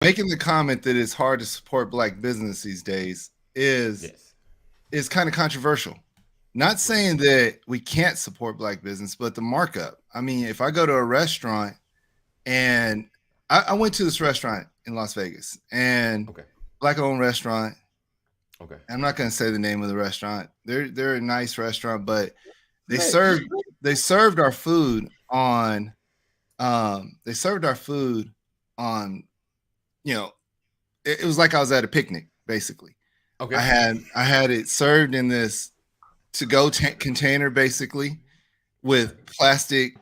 making the comment that it's hard to support black business these days Yes. is kind of controversial. Not Right. saying that we can't support black business, but the markup. I mean, if I go to a restaurant and I went to this restaurant in Las Vegas and Okay. black owned restaurant. Okay. I'm not going to say the name of the restaurant. They're a nice restaurant, but they Nick. served they served our food on they served our food on you know it was like I was at a picnic basically. Okay. I had it served in this to go container basically with plastic,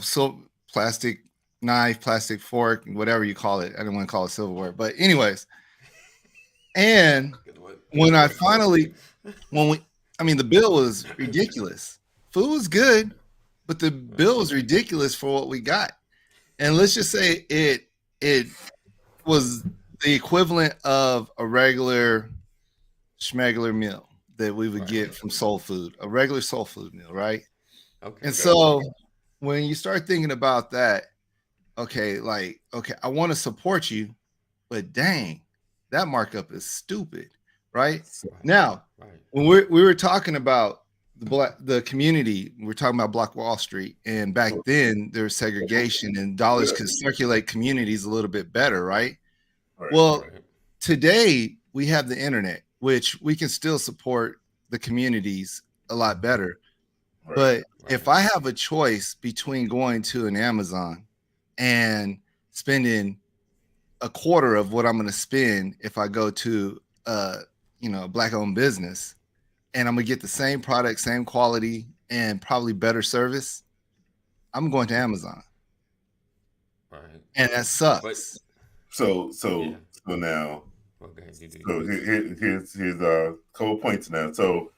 so plastic knife, plastic fork, whatever you call it. I don't want to call it silverware, but anyways. And when I finally, when we, I mean, the bill was ridiculous. Food was good, but the bill was ridiculous for what we got. And let's just say it was the equivalent of a regular schmegular meal that we would Right. get from soul food, a regular soul food meal, right? Okay. And so when you start thinking about that, okay, like, okay, I want to support you, but dang, that markup is stupid, right? Right. Now, Right. when we were talking about the community, we were talking about Black Wall Street, and back then there was segregation and dollars could circulate communities a little bit better, right? Right. Well, Right. today we have the internet, which we can still support the communities a lot better. Right. But Right. if I have a choice between going to an Amazon and spending a quarter of what I'm going to spend if I go to a black owned business, and I'm going to get the same product, same quality, and probably better service, I'm going to Amazon, Right. and that But sucks. So yeah. so now Okay. You do so your piece. here's a couple points now. So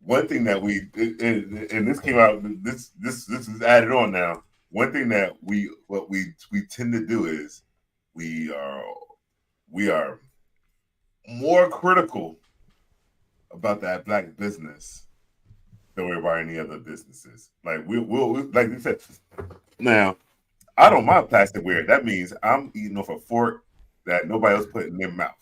one thing that and this came out this is added on now. One thing that we tend to do is we are we are more critical about that black business than we are any other businesses. Like we'll like you said. Now I don't mind plasticware. That means I'm eating off a fork that nobody else put in their mouth.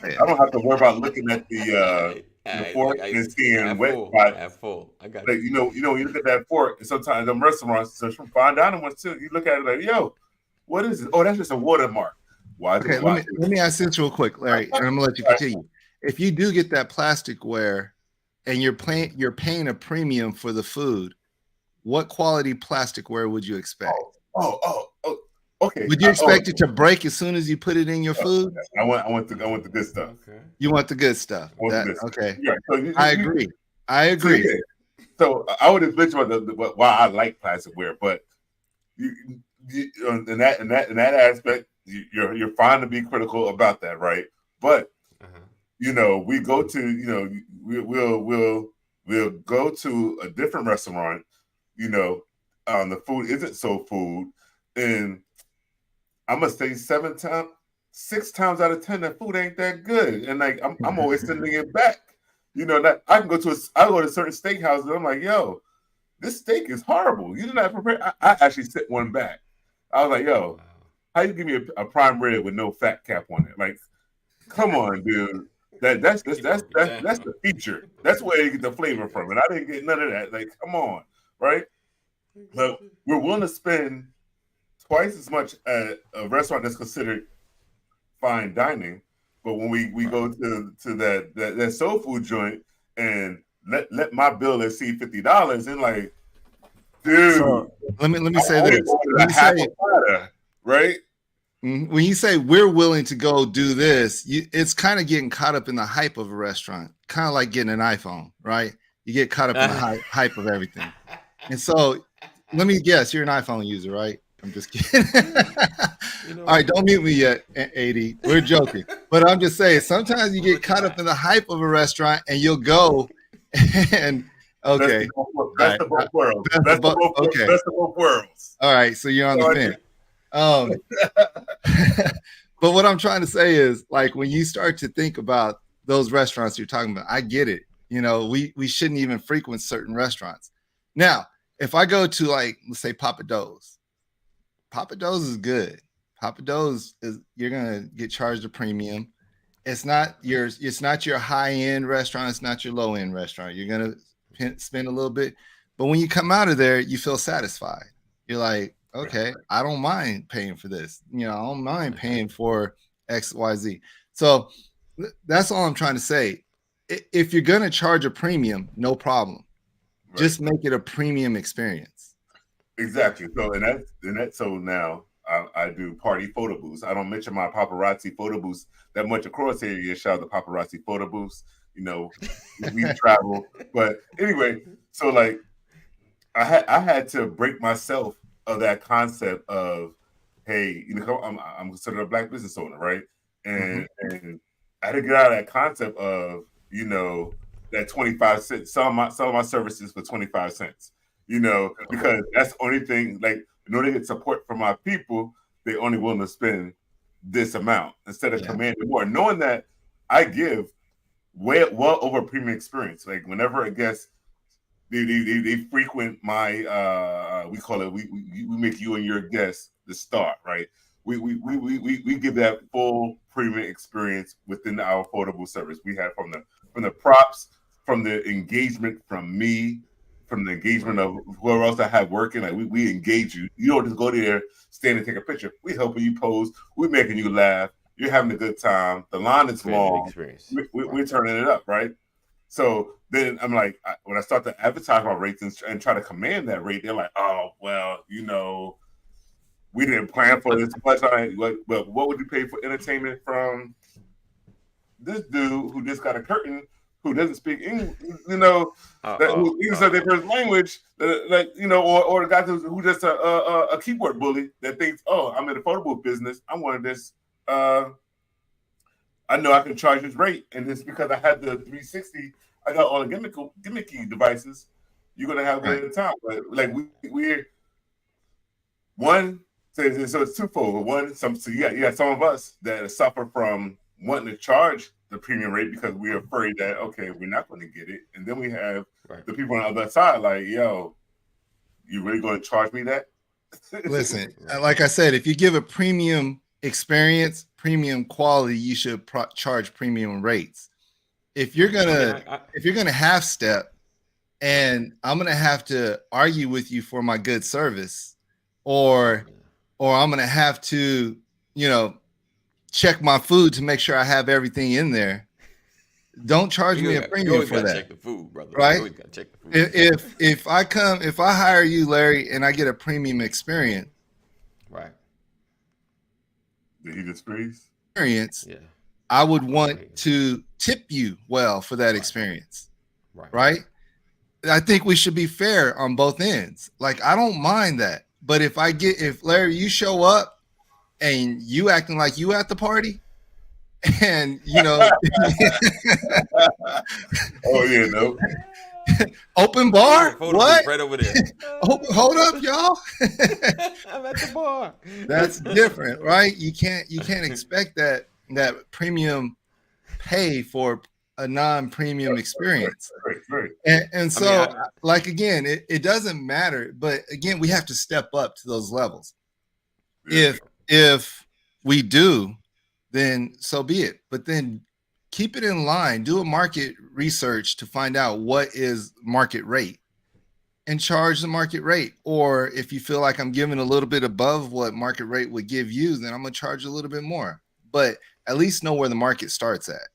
I Yeah. don't have to worry about looking at the I fork look. and seeing Half wet full. spots. Half full. I got Like you. you look at that fork, and sometimes them restaurants, so from fine dining ones too, you look at it like, yo, what is it? Oh, that's just a watermark. Why is it? Okay, Why? let me ask this real quick, Larry, and I'm gonna let you continue. If you do get that plasticware and you're paying a premium for the food, what quality plasticware would you expect? Oh. Okay. Would you expect it to break as soon as you put it in your Oh, food? I want the good stuff. Okay. You want the good stuff. I want the That good stuff. okay. Yeah. So I agree. I so agree. okay. So I would explain about why I like plasticware, but you, in that aspect, you're fine to be critical about that, right? But Uh-huh. we go to we'll go to a different restaurant. You know, the food isn't so food, and I'm gonna say 6 times out of 10, that food ain't that good, and like I'm always sending it back. That I can I go to certain steakhouses, and I'm like, yo, this steak is horrible. You did not prepare. I actually sent one back. I was like, yo, Wow. how you give me a prime rib with no fat cap on it? Like, come on, dude. You broke it That's down. the feature. That's where you get the flavor from, and I didn't get none of that. Like, come on, right? But we're willing to spend twice as much at a restaurant that's considered fine dining. But when we Right. go to that soul food joint and let my bill exceed $50, and like, dude, So let me I say only this. ordered When a you half say a platter, right? when you say we're willing to go do this, it's kind of getting caught up in the hype of a restaurant, kind of like getting an iPhone, right? You get caught up in the hype of everything. And so let me guess, you're an iPhone user, right? I'm just kidding. You know All right, what? don't mute me yet, 80. We're joking. But I'm just saying, sometimes you I'm get gonna caught up try. in the hype of a restaurant and you'll go and okay, all Best right, of both worlds. okay, Best of both worlds. all right. So you're on the So fence. Um, but what I'm trying to say is, like, when you start to think about those restaurants you're talking about, I get it. We shouldn't even frequent certain restaurants. Now, if I go to, like, let's say Papa Do's is good. Papa Do's is you're gonna get charged a premium. It's not your high end restaurant. It's not your low end restaurant. You're gonna spend a little bit, but when you come out of there, you feel satisfied. You're like, okay, I don't mind paying for this. I don't mind paying for X, Y, Z. So that's all I'm trying to say. If you're gonna charge a premium, no problem. Right. Just make it a premium experience. Exactly. So so now I do party photo booths. I don't mention my paparazzi photo booths that much across here. Shout out the paparazzi photo booths. We travel. But anyway, so like I had to break myself of that concept of, hey, I'm considered a Black business owner, right? And I had to get out of that concept of, that 25 cents, selling my services for 25 cents, because that's the only thing, like, in order to get support from my people, they're only willing to spend this amount instead of commanding more, knowing that I give well over premium experience. Like whenever a guest, they frequent my, we call it, we make you and your guest the start, right? We give that full premium experience within our affordable service. We have from the props, from the engagement from me, from the engagement of whoever else I have working. Like we engage you. You don't just go there, stand and take a picture. We helping you pose. We're making you laugh. You're having a good time. The line is long. We're turning it up, right? So then I'm like, when I start to advertise my rates and try to command that rate, they're like, oh, well, we didn't plan for this much. But what would you pay for entertainment from this dude who just got a curtain, who doesn't speak English, who uses their first language, or the guy who just a keyboard bully that thinks, oh, I'm in the photo booth business. I'm one of this. I know I can charge this rate, and it's because I had the 360. I got all the gimmicky devices. You're gonna have a good time, but like we're one. So it's twofold. One, some of us that suffer from wanting to charge the premium rate because we're afraid that we're not going to get it, and then we have the people on the other side like, yo, you really going to charge me that? Listen, like I said, if you give a premium experience, premium quality, you should charge premium rates. If you're gonna half step, and I'm gonna have to argue with you for my good service, or I'm gonna have to, check my food to make sure I have everything in there. Don't charge me a premium for that. Check the food, brother. Right? Check the food. If I hire you, Larry, and I get a premium experience, right? Did he just freeze? Experience. Yeah. I would want to tip you well for that experience. Right? I think we should be fair on both ends. Like, I don't mind that. But if Larry, you show up and you acting like you at the party, and oh yeah, no. Open bar? What? Right over there. Hold up, y'all. I'm at the bar. That's different, right? You can't expect that premium pay for a non-premium experience. Right. And so, like, again, it doesn't matter, but again, we have to step up to those levels. Yeah. If we do, then so be it. But then keep it in line. Do a market research to find out what is market rate and charge the market rate. Or if you feel like I'm giving a little bit above what market rate would give you, then I'm going to charge a little bit more. But at least know where the market starts at.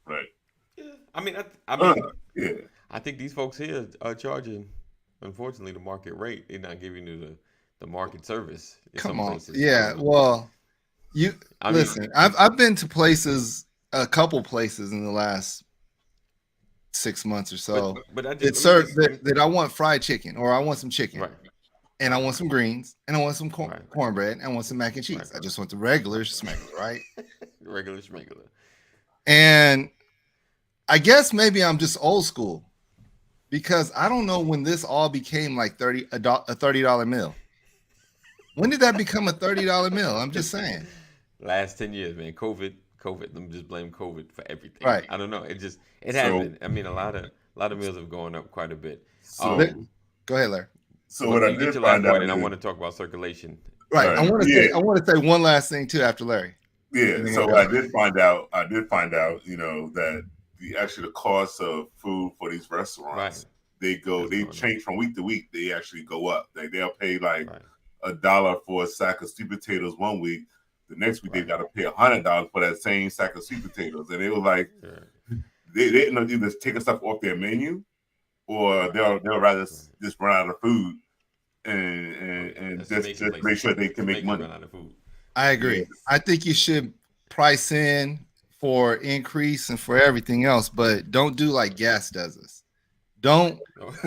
Right. Yeah. I think these folks here are charging, unfortunately, the market rate. They're not giving you the market service. Come on. Yeah. Well, listen, I've been to a couple places in the last 6 months or so. But that I want fried chicken, or I want some chicken. Right. And I want some greens, and I want some cornbread, and I want some mac and cheese. I just want the regular schmegular, right? Regular schmegular. And I guess maybe I'm just old school, because I don't know when this all became like a $30 meal. When did that become a $30 meal? I'm just saying. Last 10 years, man. COVID. Let me just blame COVID for everything. Right. I don't know. It has been. I mean, a lot of meals have gone up quite a bit. Go ahead, Larry. So what I did find out, and I want to talk about circulation Right. Right. Yeah. I want to say one last thing too after Larry. Yeah. And then we'll So go. I did find out, that the cost of food for these restaurants, Right. they That's change from week to week. They actually go up. Like they'll pay like right. $1 for a sack of sweet potatoes one week. The next week they Right. got to pay $100 for that same sack of sweet potatoes. And it was like Yeah. they didn't either taking stuff off their menu or they'll rather just run out of food and That's just making make sure they places can make money. run out of food. I agree. Yes. I think you should price in for increase and for everything else, but don't do like gas does us. Don't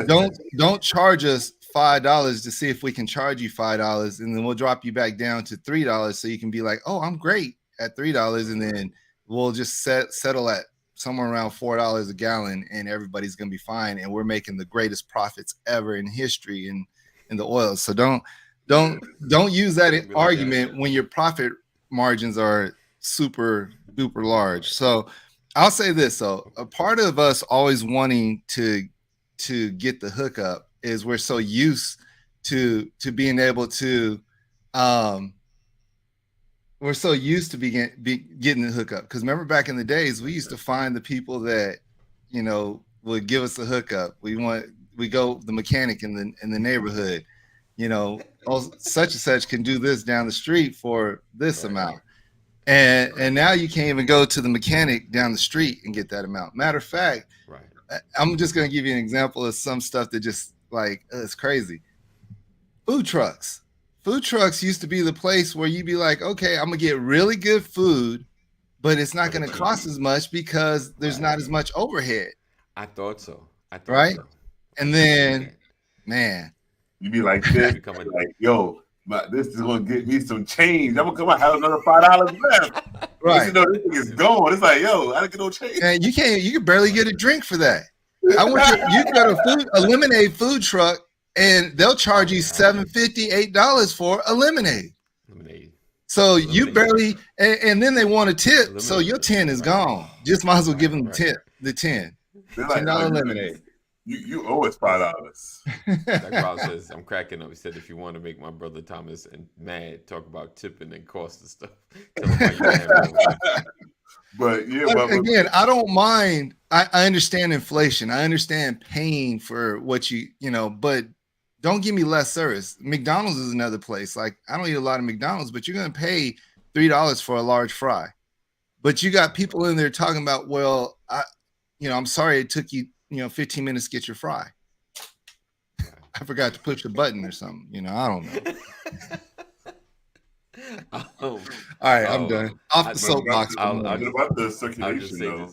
don't charge us $5 to see if we can charge you $5, and then we'll drop you back down to $3 so you can be like, oh, I'm great at $3, and then we'll just settle at somewhere around $4 a gallon, and everybody's gonna be fine, and we're making the greatest profits ever in history in the oil. So don't use that Be like argument that. when your profit margins are super duper large. So I'll say this though, a part of us always wanting to get the hookup is we're so used to being able to we're so used to getting the hookup, because remember back in the days we used to find the people that would give us the hookup. We go the mechanic in the neighborhood, such and such can do this down the street for this amount. And now you can't even go to the mechanic down the street and get that amount. Matter of fact, Right. I'm just going to give you an example of some stuff that just like, it's crazy. Food trucks. Food trucks used to be the place where you'd be like, okay, I'm going to get really good food, but it's not going to cost as much because there's not as much overhead. I thought so. Right? And then, man, you be like this, like, yo, this is gonna get me some change. I'm gonna come out have another $5 left. Right. You know, this thing is gone. It's like, yo, I didn't get no change. And you can barely get a drink for that. You got a lemonade food truck, and they'll charge you $7.50, $8 for a lemonade. So you barely, and then they want a tip, so your 10 is gone. Just might as well give them the tip, the 10. $10 lemonade. You owe us $5. That crowd says, I'm cracking up. He said, if you want to make my brother Thomas and mad, talk about tipping and cost and stuff. Tell him how you But again, I don't mind. I understand inflation. I understand paying for what but don't give me less service. McDonald's is another place. Like, I don't eat a lot of McDonald's, but you're going to pay $3 for a large fry. But you got people in there talking about, well, I'm sorry it took you 15 minutes to get your fry. I forgot to push the button or something. I don't know. All right, I'm done. Off the soapbox. About the circulation, though.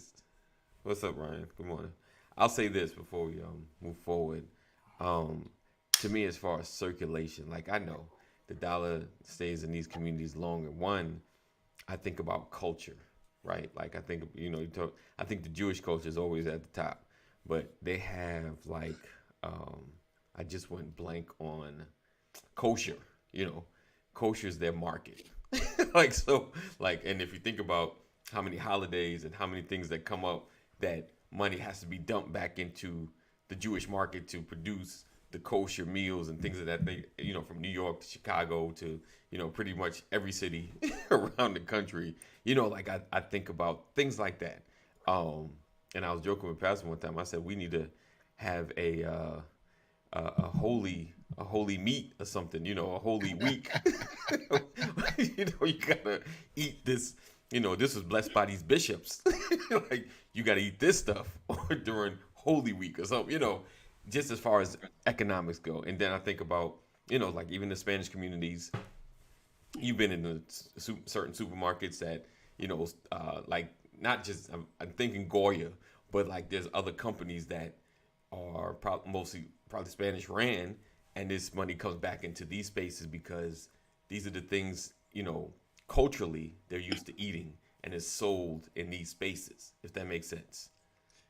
What's up, Ryan? Good morning. I'll say this before we move forward. To me, as far as circulation, like, I know the dollar stays in these communities longer. One, I think about culture, right? Like, I think I think the Jewish culture is always at the top. But they have I just went blank on kosher. Kosher is their market. And if you think about how many holidays and how many things that come up, that money has to be dumped back into the Jewish market to produce the kosher meals and things of that thing. From New York to Chicago to pretty much every city around the country. I think about things like that. And I was joking with Pastor one time. I said we need to have a holy meat or something. A holy week. You gotta eat this. This was blessed by these bishops. Like, you gotta eat this stuff during Holy Week or something. Just as far as economics go. And then I think about like even the Spanish communities. You've been in the certain supermarkets that like. Not just, I'm thinking Goya, but like there's other companies that are mostly probably Spanish ran, and this money comes back into these spaces because these are the things, culturally they're used to eating, and it's sold in these spaces, if that makes sense.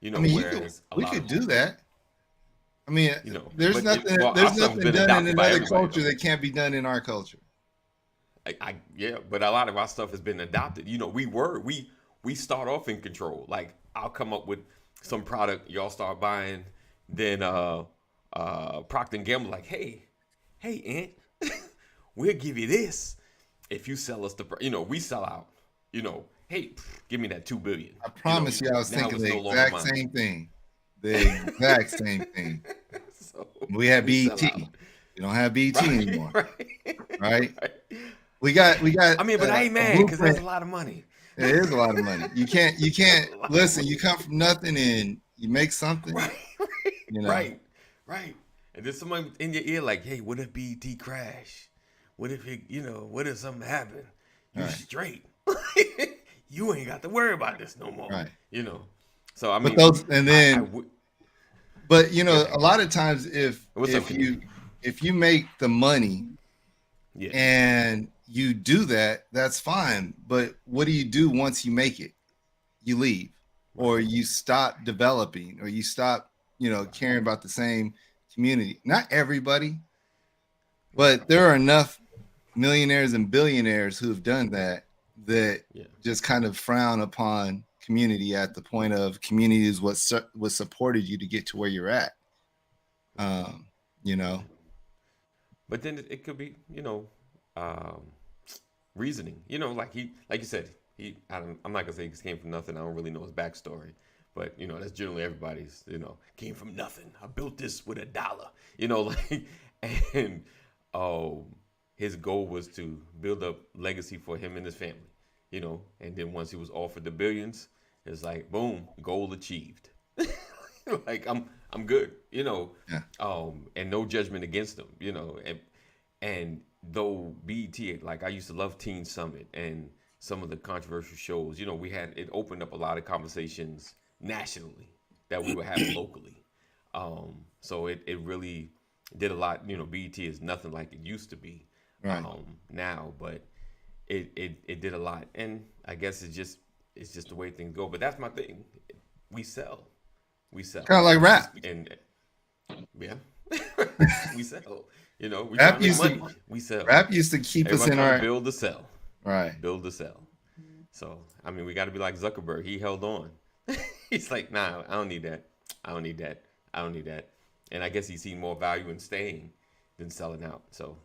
We could do that. I mean, there's nothing done in another culture that can't be done in our culture. But a lot of our stuff has been adopted. We start off in control. Like, I'll come up with some product, y'all start buying, then Procter & Gamble like, hey, Aunt, we'll give you this if you sell us the, we sell out. Hey, give me that $2 billion. I promise you, I was now thinking it's the no longer exact mine. same thing. The exact same thing. So We have we sell BET. out. We don't have BET anymore, Right. right? We got. I mean, but I ain't mad because that's a lot of money. It is a lot of money. You can't listen. You come from nothing and you make something. Right. And there's someone in your ear like, hey, what if BET crash? What if what if something happened? You Right. straight. You ain't got to worry about this no more. Right. So I mean, But those, and then, but Yeah. a lot of times if you make the money yeah, and you do that, that's fine. But what do you do once you make it? You leave, or you stop developing, or you stop, caring about the same community. Not everybody, but there are enough millionaires and billionaires who have done that just kind of frown upon community at the point of community is what supported you to get to where you're at. But then it could be, reasoning. Like you said, I'm not gonna say he came from nothing. I don't really know his backstory, but that's generally everybody's. Came from nothing. I built this with $1. And his goal was to build up legacy for him and his family. And then once he was offered the billions, it's like boom, goal achieved. Like I'm good. Yeah. And no judgment against him. And though BET, like I used to love Teen Summit and some of the controversial shows, it opened up a lot of conversations nationally that we would have locally. So it really did a lot. BET is nothing like it used to be now, but it did a lot. And I guess it's just the way things go. But that's my thing. We sell. Kind of like rap. And yeah, we sell. We Rap trying to make money. We sell. Rap used to keep us in our build to sell. Right. Build to sell. So I mean, we got to be like Zuckerberg. He held on. He's like, nah, I don't need that. I don't need that. And I guess he seen more value in staying than selling out. So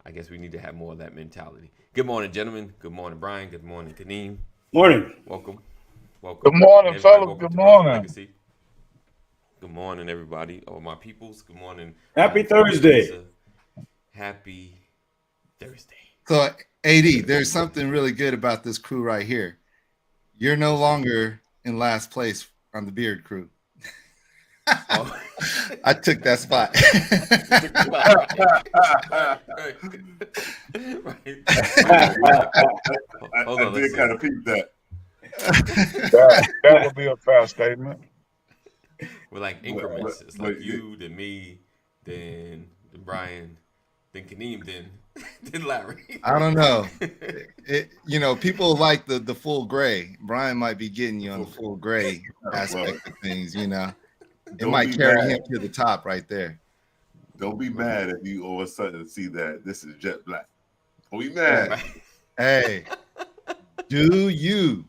I guess we need to have more of that mentality. Good morning, gentlemen. Good morning, Brian. Good morning, Kaneem. Morning. Welcome. Good morning, Everybody, fellas. welcome Good to morning. Legacy. Good morning, everybody. All my peoples. Good morning. Happy Thursday. Happy Thursday. So, AD, there's something really good about this crew right here. You're no longer in last place on the Beard crew. Oh. I took that spot. Hold on, I did kind of peep that. That would be a fair statement. We're like increments. It's like you, then me, then Brian, then Kaneem, then Larry. I don't know. People like the full gray. Brian might be getting you on the full gray aspect of things. It might carry him to the top right there. Don't be mad if you all of a sudden see that this is jet black. Don't be mad. Hey, do you?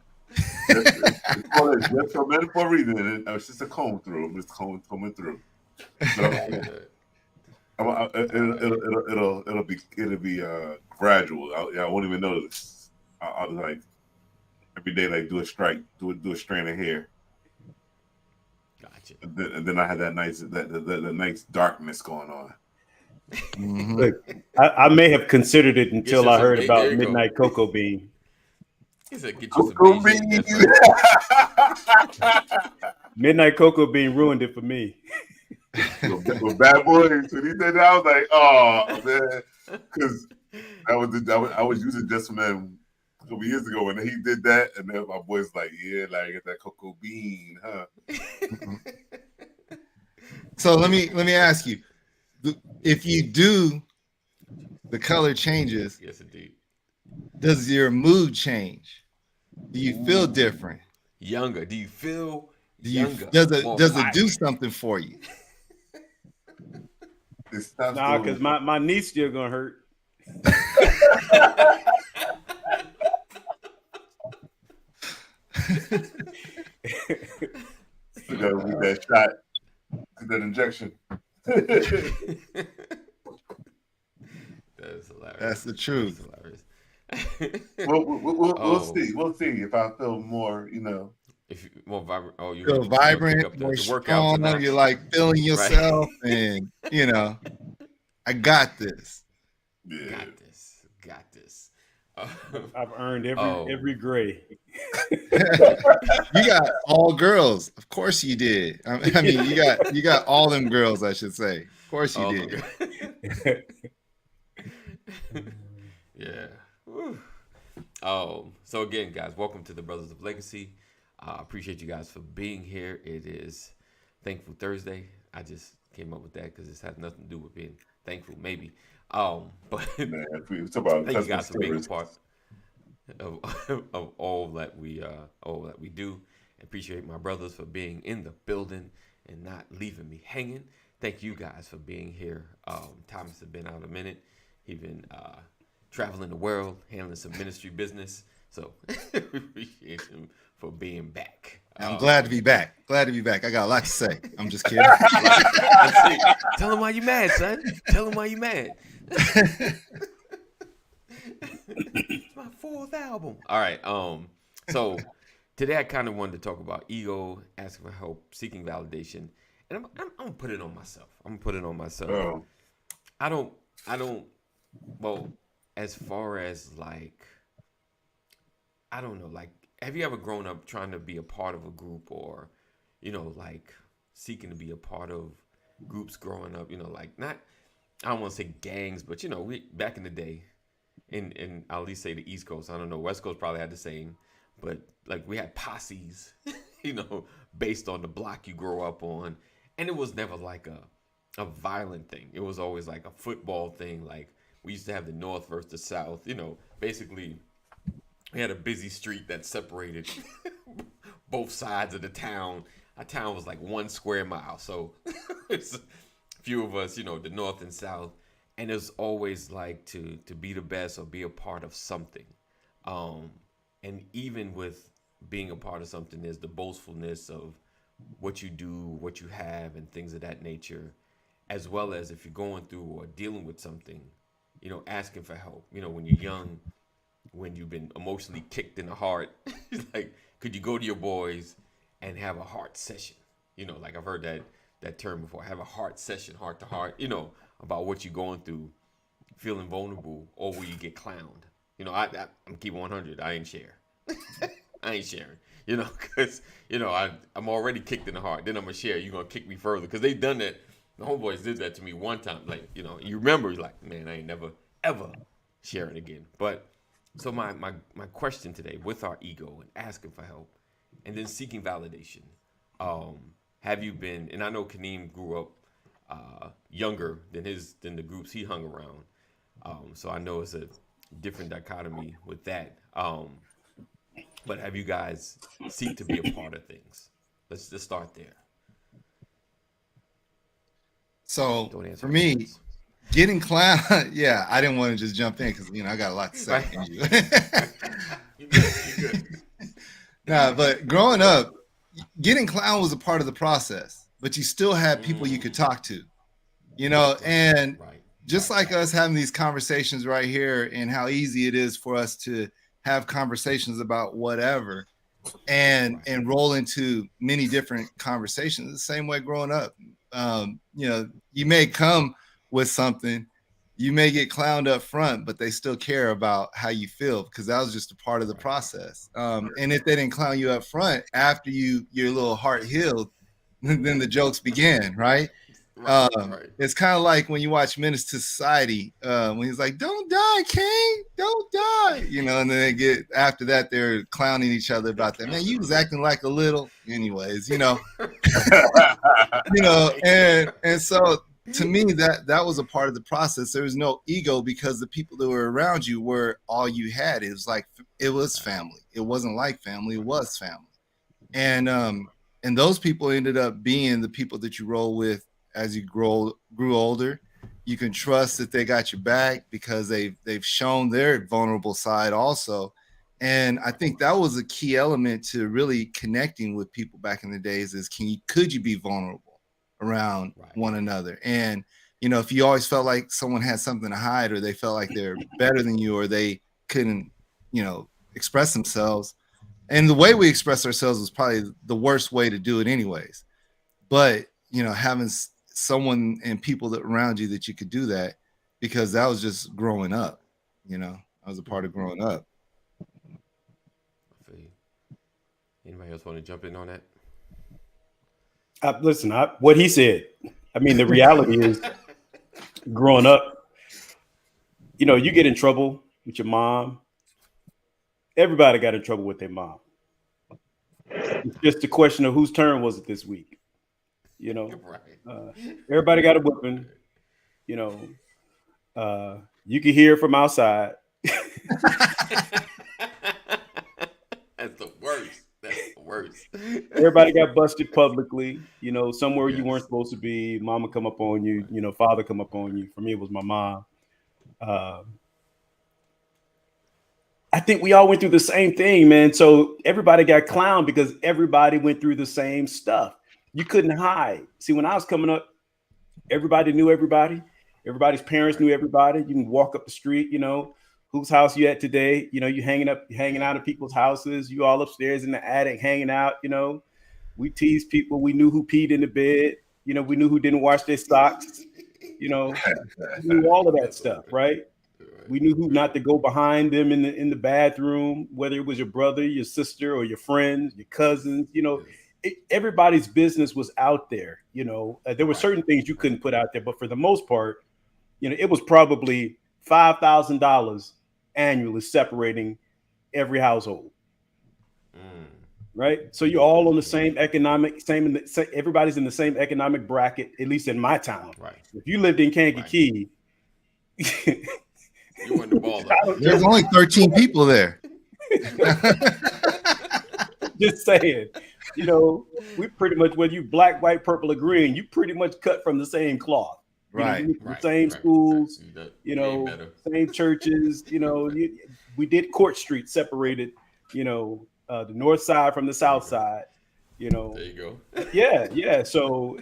Just for metaphor reason. It's just a comb through. I'm just combing through. So, it'll be gradual. I won't even notice. I'll like every day, like do a strike, do a strand of hair. Gotcha. And then I had that nice nice darkness going on. Mm-hmm. Look, I may have considered it until Yes, I heard there about you go. Midnight Cocoa Bean. He said, "Get you some Beijing." That's right. Midnight Cocoa Bean ruined it for me. With Bad Boys, when he did that, I was like, oh man, because I was using just from them a couple years ago when he did that, and then my boy's like, yeah, like get that cocoa bean, huh? So let me ask you, if you do, the color changes. Yes, indeed. Does your mood change? Do you feel different? Younger? Do you feel younger? Does it vibrant? do something for you? Nah, because my knee's still gonna hurt. You gotta read that shot, that injection. That is hilarious. That's the truth. We'll see. We'll see if I feel more, If you more vibrant, you feel vibrant, more strong. You're like feeling yourself, right? And I got this. Yeah. Got this. I've earned every gray. You got all girls, of course you did. I mean, you got all them girls, I should say. Of course you did. Yeah. Whew. So again, guys, welcome to the Brothers of Legacy. Appreciate you guys for being here. It is Thankful Thursday. I just came up with that because this has nothing to do with being thankful, maybe. But man, it's about thank you guys for being a part of all that we do. Appreciate my brothers for being in the building and not leaving me hanging. Thank you guys for being here. Thomas has been out a minute. He's been traveling the world, handling some ministry business. So we appreciate him for being back. I'm glad to be back. Glad to be back. I got a lot to say. I'm just kidding. Tell him why you mad, son. Tell him why you mad. It's my 4th album. All right. So today I kind of wanted to talk about ego, asking for help, seeking validation, and I'm gonna put it on myself. Oh. I don't. Well, as far as like, I don't know. Like, have you ever grown up trying to be a part of a group, or, like seeking to be a part of groups growing up? Like not. I don't want to say gangs, but we back in the day, in I'll at least say the East Coast. I don't know, West Coast probably had the same, but like we had posses, based on the block you grow up on, and it was never like a violent thing. It was always like a football thing. Like we used to have the North versus the South. Basically we had a busy street that separated both sides of the town. Our town was like 1 square mile, so it's few of us, the North and South, and it's always like to be the best or be a part of something. And even with being a part of something, there's the boastfulness of what you do, what you have, and things of that nature, as well as if you're going through or dealing with something, asking for help. When you're young, when you've been emotionally kicked in the heart, like, could you go to your boys and have a heart session? Like I've heard that term before, have a heart session, heart to heart, about what you're going through, feeling vulnerable, or will you get clowned? I'm keep 100. I ain't share. I ain't sharing, because, I'm already kicked in the heart. Then I'm going to share. You're going to kick me further. Because they done that. The homeboys did that to me one time. Like, you remember, like, man, I ain't never, ever sharing again. But so my question today, with our ego and asking for help and then seeking validation, have you been, and I know Kaneem grew up younger than the groups he hung around. So I know it's a different dichotomy with that. But have you guys seek to be a part of things? Let's just start there. So for me, getting clown, yeah, I didn't want to just jump in because I got a lot to say. Right. You good. Nah, but growing up, getting clown was a part of the process, but you still had people you could talk to, and just like us having these conversations right here and how easy it is for us to have conversations about whatever and roll into many different conversations the same way growing up. You may come with something, you may get clowned up front, but they still care about how you feel because that was just a part of the process. And if they didn't clown you up front, after your little heart healed, then the jokes began, right? It's kind of like when you watch Menace to Society, when he's like, "Don't die, Kane, don't die," and then they get after that they're clowning each other about that. Man, you was acting like a little, anyways, and so to me that was a part of the process. There was no ego because the people that were around you were all you had. It was like it was family. It wasn't like family. It was family, and those people ended up being the people that you roll with. As you grew older, you can trust that they got your back because they've shown their vulnerable side also. And I think that was a key element to really connecting with people back in the days is could you be vulnerable around one another? And you know, if you always felt like someone had something to hide, or they felt like they're better than you, or they couldn't, you know, express themselves. And the way we express ourselves was probably the worst way to do it anyways. But, you know, having someone and people that around you that you could do that, because that was just growing up, you know, that was a part of growing up. Anybody else want to jump in on that? Listen, what he said. I mean, the reality is, growing up, you know, you get in trouble with your mom. Everybody got in trouble with their mom. It's just a question of whose turn was it this week. You know, everybody got a whipping. You know, you can hear it from outside. That's the worst. That's the worst. Everybody got busted publicly. You know, somewhere you weren't supposed to be. Mama come up on you. You know, father come up on you. For me, it was my mom. I think we all went through the same thing, man. So everybody got clowned because everybody went through the same stuff. You couldn't hide. See, when I was coming up, everybody knew everybody. Everybody's parents knew everybody. You can walk up the street, you know, whose house you at today? You know, you hanging out at people's houses. You all upstairs in the attic hanging out, you know. We teased people. We knew who peed in the bed. You know, we knew who didn't wash their socks. You know, we knew all of that stuff, right? We knew who not to go behind them in the bathroom, whether it was your brother, your sister, or your friends, your cousins. You know, everybody's business was out there. You know, there were certain things you couldn't put out there, but for the most part, you know, it was probably $5,000 annually separating every household. Right. So you're all on the same everybody's in the same economic bracket, at least in my town. Right. If you lived in Kankakee, you won the ball. There's only 13 people there. Just saying, you know, we pretty much, whether you black, white, purple, or green, you pretty much cut from the same cloth. Right. You know, the same schools, you know, same churches, you know, we did Court Street separated, you know, the north side from the south side, you know. There you go. Yeah. So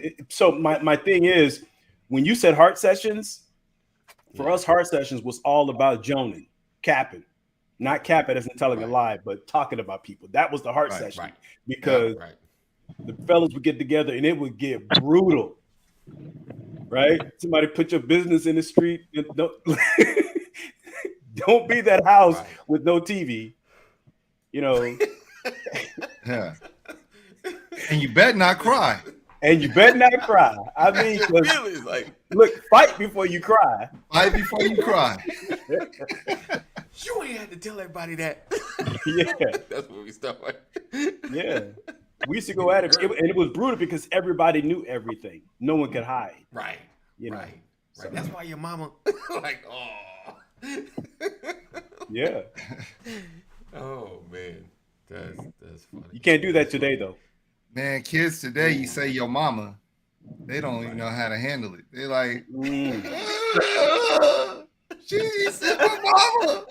my thing is, when you said heart sessions, for us, heart sessions was all about joning, capping, not capping as in telling a lie, but talking about people. That was the heart session because the fellas would get together and it would get brutal. Right? Somebody put your business in the street. Don't be that house with no TV. You know. Yeah. And you better not cry. And you better not cry. I mean, look, fight before you cry. Fight before you cry. You ain't had to tell everybody that. Yeah. That's what we start. Yeah. We used to go at it, and it was brutal because everybody knew everything. No one could hide. Right. You know? Right. So. That's why your mama like, oh. Yeah. Oh man. That's funny. You can't do that today though. Man, kids today, you say your mama, they don't even know how to handle it. They're like, she said my mama.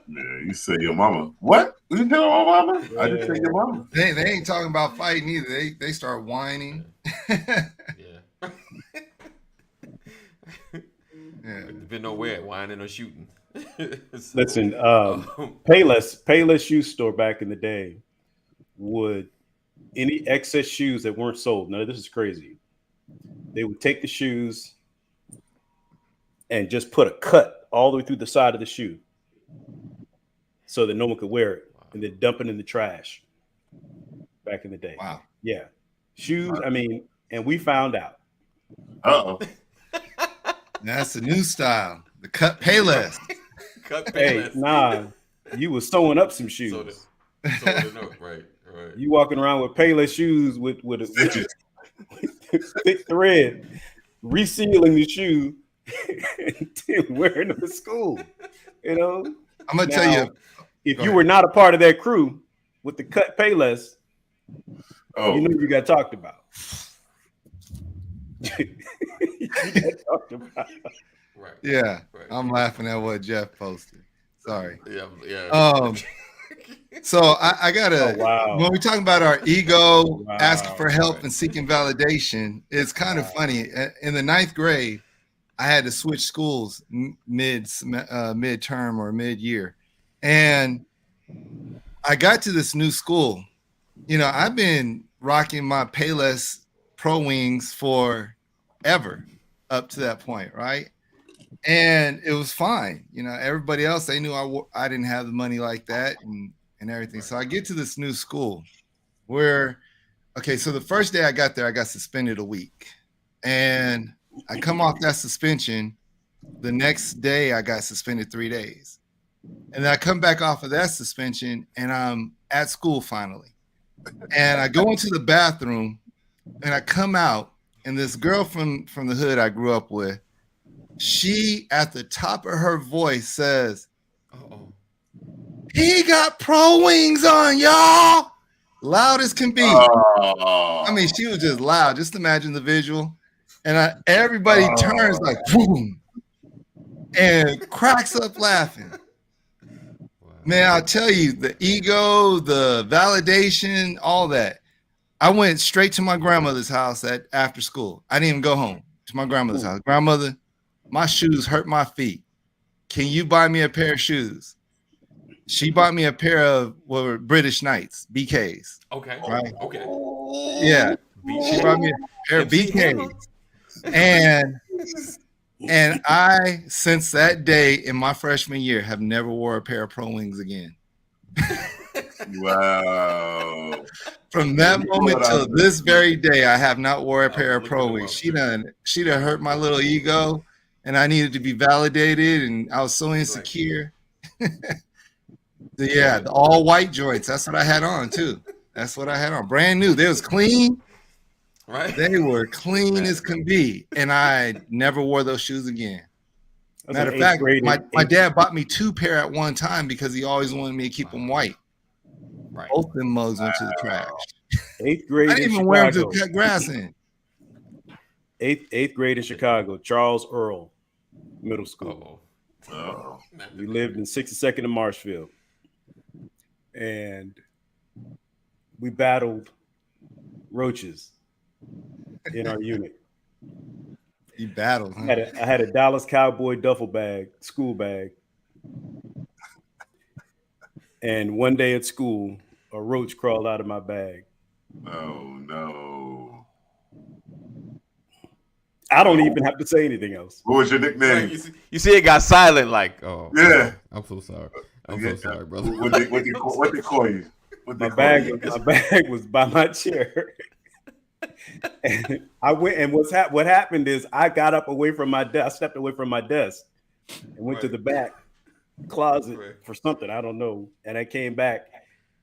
Yeah, you say your mama. What? You tell my mama? I just say your mama. They ain't talking about fighting either. They start whining. Yeah. Yeah. Been nowhere whining or shooting. Listen, Payless shoe store back in the day would any excess shoes that weren't sold. Now this is crazy. They would take the shoes and just put a cut all the way through the side of the shoe so that no one could wear it, and then dump it in the trash. Back in the day. Wow. Yeah. Shoes. I mean, and we found out. Uh-oh. That's the new style. The cut Payless. Cut Payless. Hey, nah, you was sewing up some shoes. Sewing up, right. You walking around with Payless shoes with a thick thread, resealing the shoe, and wearing them to school. You know. I'm gonna tell you, if you were not a part of that crew with the cut Payless, you knew you got talked about. Right. Yeah, right. I'm laughing at what Jeff posted. Sorry. Yeah. So I gotta. wow. When we're talking about our ego, asking for help, and seeking validation, it's kind of funny. In the 9th grade, I had to switch schools midterm or mid-year, and I got to this new school. You know, I've been rocking my Payless Pro Wings forever up to that point, right? And it was fine. You know, everybody else, they knew I didn't have the money like that and everything. So I get to this new school where, okay, so the first day I got there, I got suspended a week. And I come off that suspension. The next day, I got suspended 3 days. And then I come back off of that suspension and I'm at school finally. And I go into the bathroom and I come out, and this girl from the hood I grew up with, she at the top of her voice says, he got Pro Wings on, y'all. Loud as can be. I mean, she was just loud. Just imagine the visual. And everybody turns like boom and cracks up laughing. Man, I'll tell you, the ego, the validation, all that. I went straight to my grandmother's house after school. I didn't even go home, to my grandmother's house. Grandmother, my shoes hurt my feet. Can you buy me a pair of shoes? She bought me a pair of British Knights, BKs. Okay. Right? Okay. Yeah. She bought me a pair of BKs. And I, since that day in my freshman year, have never wore a pair of Pro Wings again. Wow. From that moment till this very day, I have not wore a pair of Pro Wings. She done hurt my little ego, and I needed to be validated, and I was so insecure. Yeah, the all white joints. That's what I had on too. That's what I had on. Brand new. They was clean. Right. They were clean as can be, and I never wore those shoes again. Matter of fact, my dad bought me 2 pair at one time because he always wanted me to keep them white. Right. Both them mugs went to the trash. 8th grade. I didn't even wear them to cut grass in. Eighth grade in Chicago, Charles Earl Middle School. We lived in 62nd and Marshfield, and we battled roaches in our unit. You battled. Huh? I had a Dallas Cowboy duffel bag, school bag, and one day at school, a roach crawled out of my bag. Oh no! I don't even have to say anything else. What was your nickname? You see, it got silent. Like, yeah. I'm so sorry. I'm so sorry, brother. What they call you? My bag was by my chair. And I went, and what happened is I got up away from my desk. I stepped away from my desk and went to the back closet for something, I don't know. And I came back,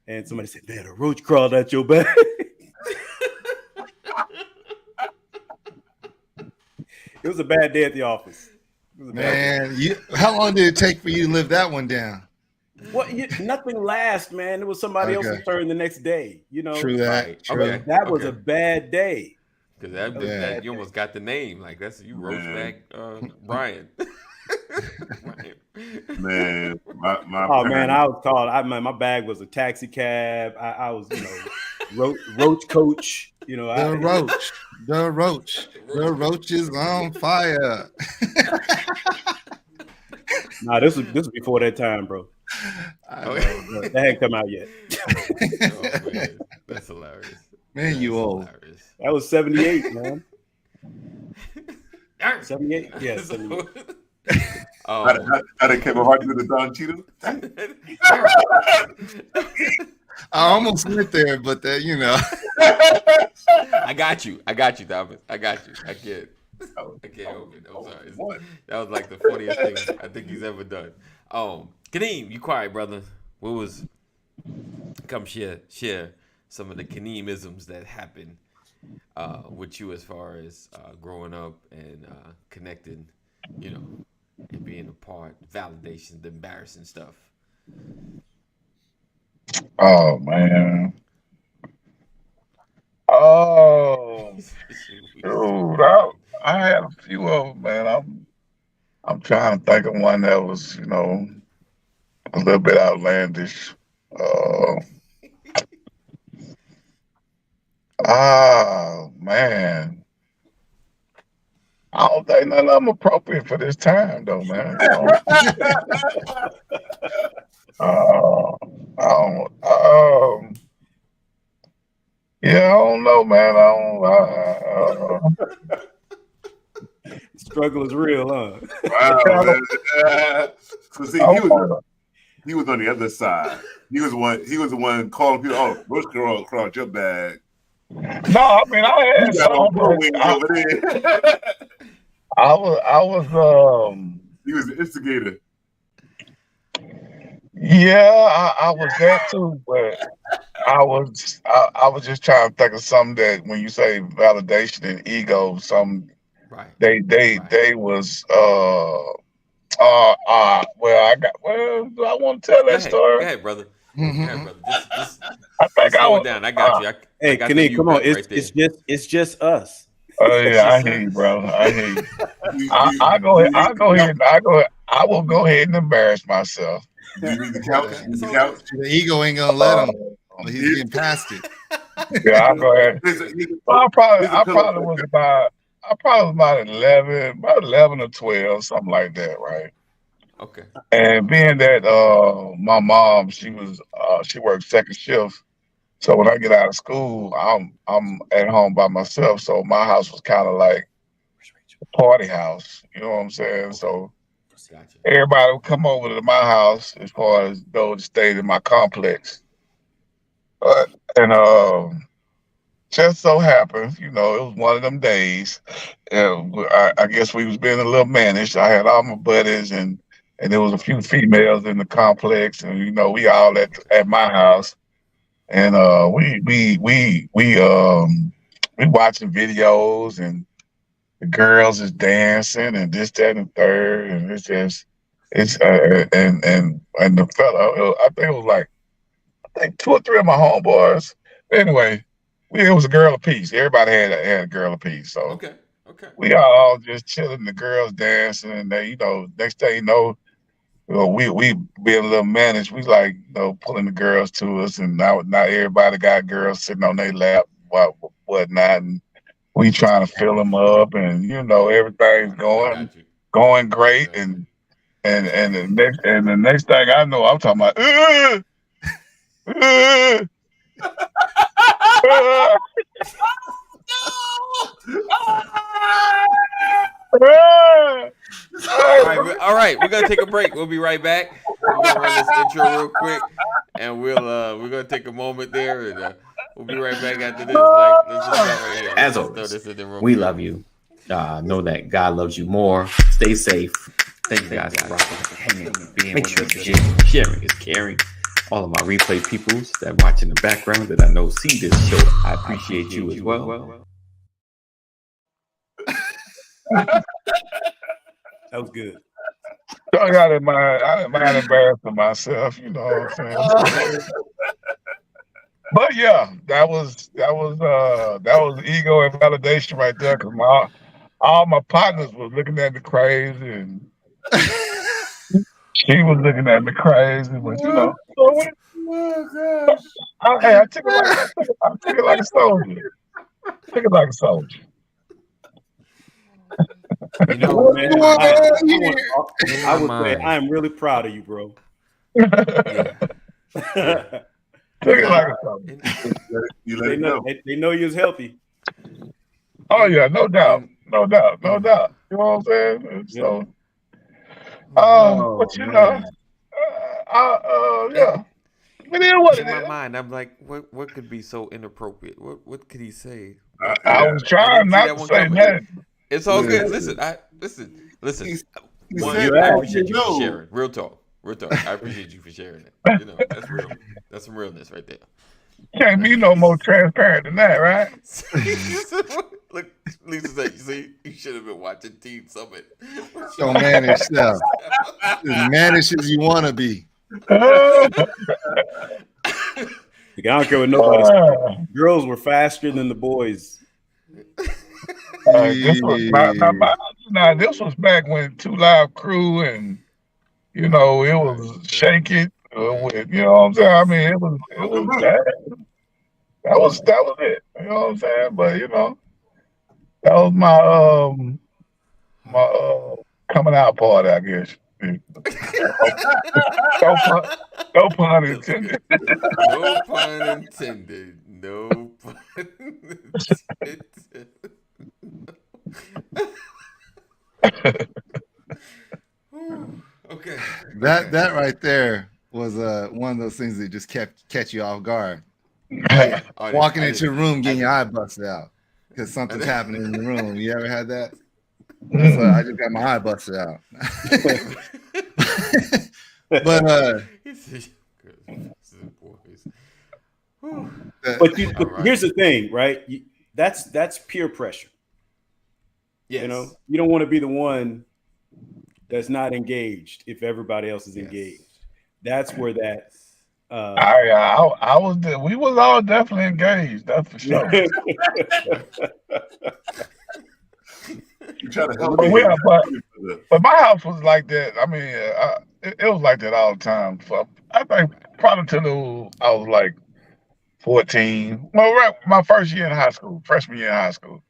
and somebody said, "Man, a roach crawled out your bag." It was a bad day at the office. Man, how long did it take for you to live that one down? Well, nothing lasts, man. It was somebody else's turn the next day. You know, True that. True. That was a bad day. Because that you almost got the name. Like that's you roast back Brian. Man, man, I was called. My bag was a taxi cab. I was, roach coach. The roach is on fire. Nah, this was before that time, bro. That hadn't come out yet. Oh, man. That's hilarious. Man, you old. Hilarious. That was 78, man. 78? Yeah, 78. How did Kevin Hart do the Don Cheadle? I almost went there, but I got you, Thomas. I got you. I can't help it. I'm sorry. That was like the funniest thing I think he's ever done. Kaneem, you quiet, brother. Come share some of the Kaneem-isms that happened with you as far as growing up and connecting, and being a part, validation, the embarrassing stuff. Oh man. Oh, dude, I had a few of them, man. I'm trying to think of one that was, a little bit outlandish. Man. I don't think none of them appropriate for this time, though, man. I don't. Yeah, I don't know, man. Struggle is real, huh? Wow, man. So see, he was on the other side. He was the one calling people, "Oh, Bush girl across your bag." No, I mean I had You got on some. pro wings over there. I was He was the instigator. yeah, I was that too, but I was just trying to think of something that when you say validation and ego, some Right. they was do I want to tell that story? Go ahead, brother. Go ahead, brother. Just I think slow it down. I got you. Hey, I got Kenny, the come on. button right there. It's just us. Oh yeah, I It's hear you, just bro. I hear you. Do I will go ahead and embarrass myself. you read the couch? Okay. Read It's the all couch? The ego ain't gonna let him. Uh, He's getting past it. yeah, I'll go ahead. I I probably was about 11 or 12, something like that, right? Okay. And being that my mom, she worked second shift. So when I get out of school, I'm at home by myself. So my house was kind of like a party house. You know what I'm saying? So Gotcha. everybody would come over to my house as far as those that stayed in my complex. And just so happens, it was one of them days. I guess we was being a little managed. I had all my buddies and there was a few females in the complex, and we all at my house, and we watching videos, and the girls is dancing and this, that, and the third, and it's and the fella, I think it was like two or three of my homeboys. Anyway, it was a girl apiece. Everybody had a girl apiece, so Okay. we all just chilling. The girls dancing, and they, next thing we being a little managed. We like pulling the girls to us, and now not everybody got girls sitting on their lap, whatnot, and we trying to fill them up, and everything's I got you. going great, Okay. and the next thing I know, I'm talking about. Uh, uh, All right. We're gonna take a break. We'll be right back. We're gonna run this intro real quick, and we're gonna take a moment there, and we'll be right back after this. Let's just start right here. As Let's always, throw this in there real we quick. love you. Know that God loves you more. Stay safe. Thank you guys for rocking, hanging, being Make sure to sharing is caring. All of my replay peoples that watch in the background that I know see this show, I appreciate you as well. That was good. I didn't mind embarrassing myself, you know what I'm saying? But yeah, that was ego and validation right there, because all my partners was looking at me crazy, and she was looking at me crazy, but I took it like a soldier. Took it like a soldier. Man, I would say I am really proud of you, bro. Took it like a soldier. You let it go. They know you're healthy. Oh yeah, no doubt. You know what I'm saying? So, but yeah. It is what it In my is. mind, I'm like, what could be so inappropriate? What could he say? I was trying not to say that. It's all good. Listen. One, I appreciate you for sharing. Real talk. I appreciate you for sharing it. That's real. That's some realness right there. Can't be no more transparent than that, right? Look, Lisa said, you should have been watching Team Summit. Don't manage stuff. As managed as you want to be. I don't care what nobody said. Girls were faster than the boys. This was back when Two Live Crew, and it was Shake It with, you know what I'm saying? I mean, it was that was it. You know what I'm saying? But that was coming out party, I guess. No pun intended. No pun intended. No pun intended. Okay. That right there was one of those things that just catch you off guard. Oh, Walking I into a didn't- room, I getting your didn't- eye busted out because something's happening in the room. You ever had that? Mm. So I just got my eye busted out. But He said, boys. But All right. here's the thing, right? That's peer pressure. Yes. You know, you don't want to be the one that's not engaged if everybody else is Yes. engaged. That's where that. I was. We was all definitely engaged. That's for sure. You try to help But me. But my house was like that. I mean, it was like that all the time. For I think probably till I was like 14. Well, right, my first year in high school, freshman year in high school.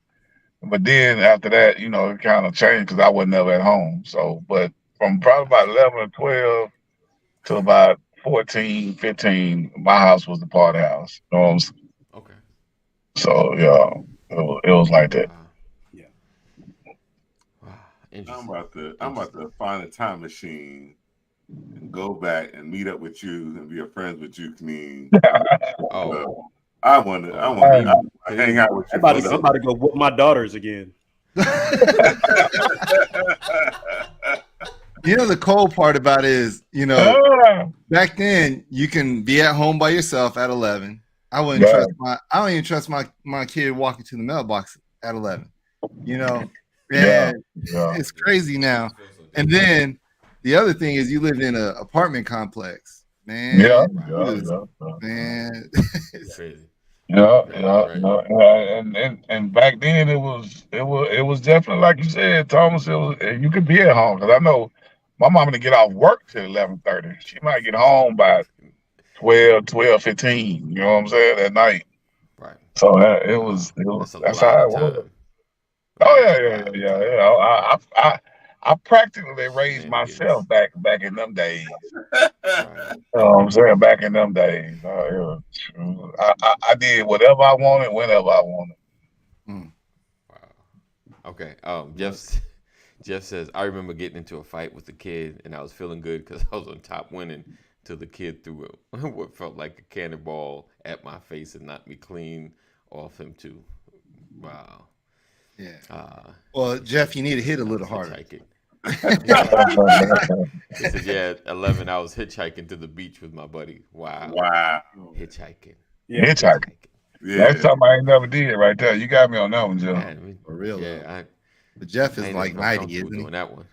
But then after that, you know, it kind of changed because I wasn't never at home. So, but from probably about 11 or 12 to about 14, 15, my house was the party house. You know what I'm saying? Okay. So, yeah, it was like that. Wow. Yeah. Wow. I'm Interesting. about to find a time machine and go back and meet up with you and be friends with you, Kneen. Oh, I want to hang out with you. I'm about to go whoop my daughters again. you know the cold part about it is, you know, back then you can be at home by yourself at 11. I wouldn't Yeah. I don't even trust my kid walking to the mailbox at 11. You know, Yeah. and Yeah. it's crazy now. And then the other thing is you live in an apartment complex, man. Yeah. Man. it's crazy. And back then it was definitely like you said, Thomas. You could be at home because I know my mom didn't get off work till 11:30. She might get home by 12:15. You know what I'm saying, at night. Right. So that's how it was. Oh yeah. I practically raised myself back in them days. Right. You know what I'm saying? Back in them days, I did whatever I wanted, whenever I wanted. Wow. Okay. Jeff says, I remember getting into a fight with a kid and I was feeling good because I was on top winning till the kid threw what felt like a cannonball at my face and knocked me clean off him too. Wow. Yeah. Well, Jeff, you need to hit a little harder. He said, yeah, at 11, I was hitchhiking to the beach with my buddy. Wow. Hitchhiking. Yeah. Hitchhiking. Yeah. That's something I ain't never did right there. You got me on that one, Joe. Man, For real. Yeah. But Jeff is I ain't like no 90, isn't he? doing that one.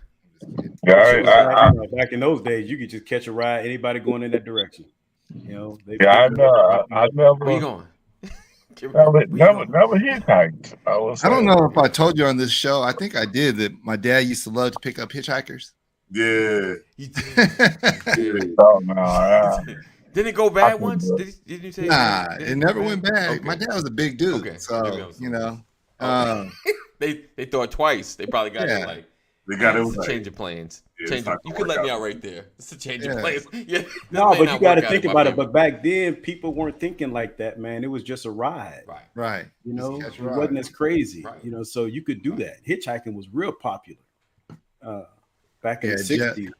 Yeah, Back in those days, you could just catch a ride, anybody going in that direction. You know, I know. I never. Where you going? Never hitchhiked. I don't know if I told you on this show. I think I did that. My dad used to love to pick up hitchhikers. Yeah. You did. Oh, no, Didn't it go bad once? Did you say? Nah, it never went bad. Okay. My dad was a big dude, Okay. so you know. They thought twice. They probably got it like. They got it. It's a change of plans. You could let me out right there. It's a change of plans. Yeah. No, but you got to think about it. But back then, people weren't thinking like that, man. It was just a ride. Right. You know, it wasn't as crazy. Right. You know, so you could do that. Hitchhiking was real popular back in the 60s.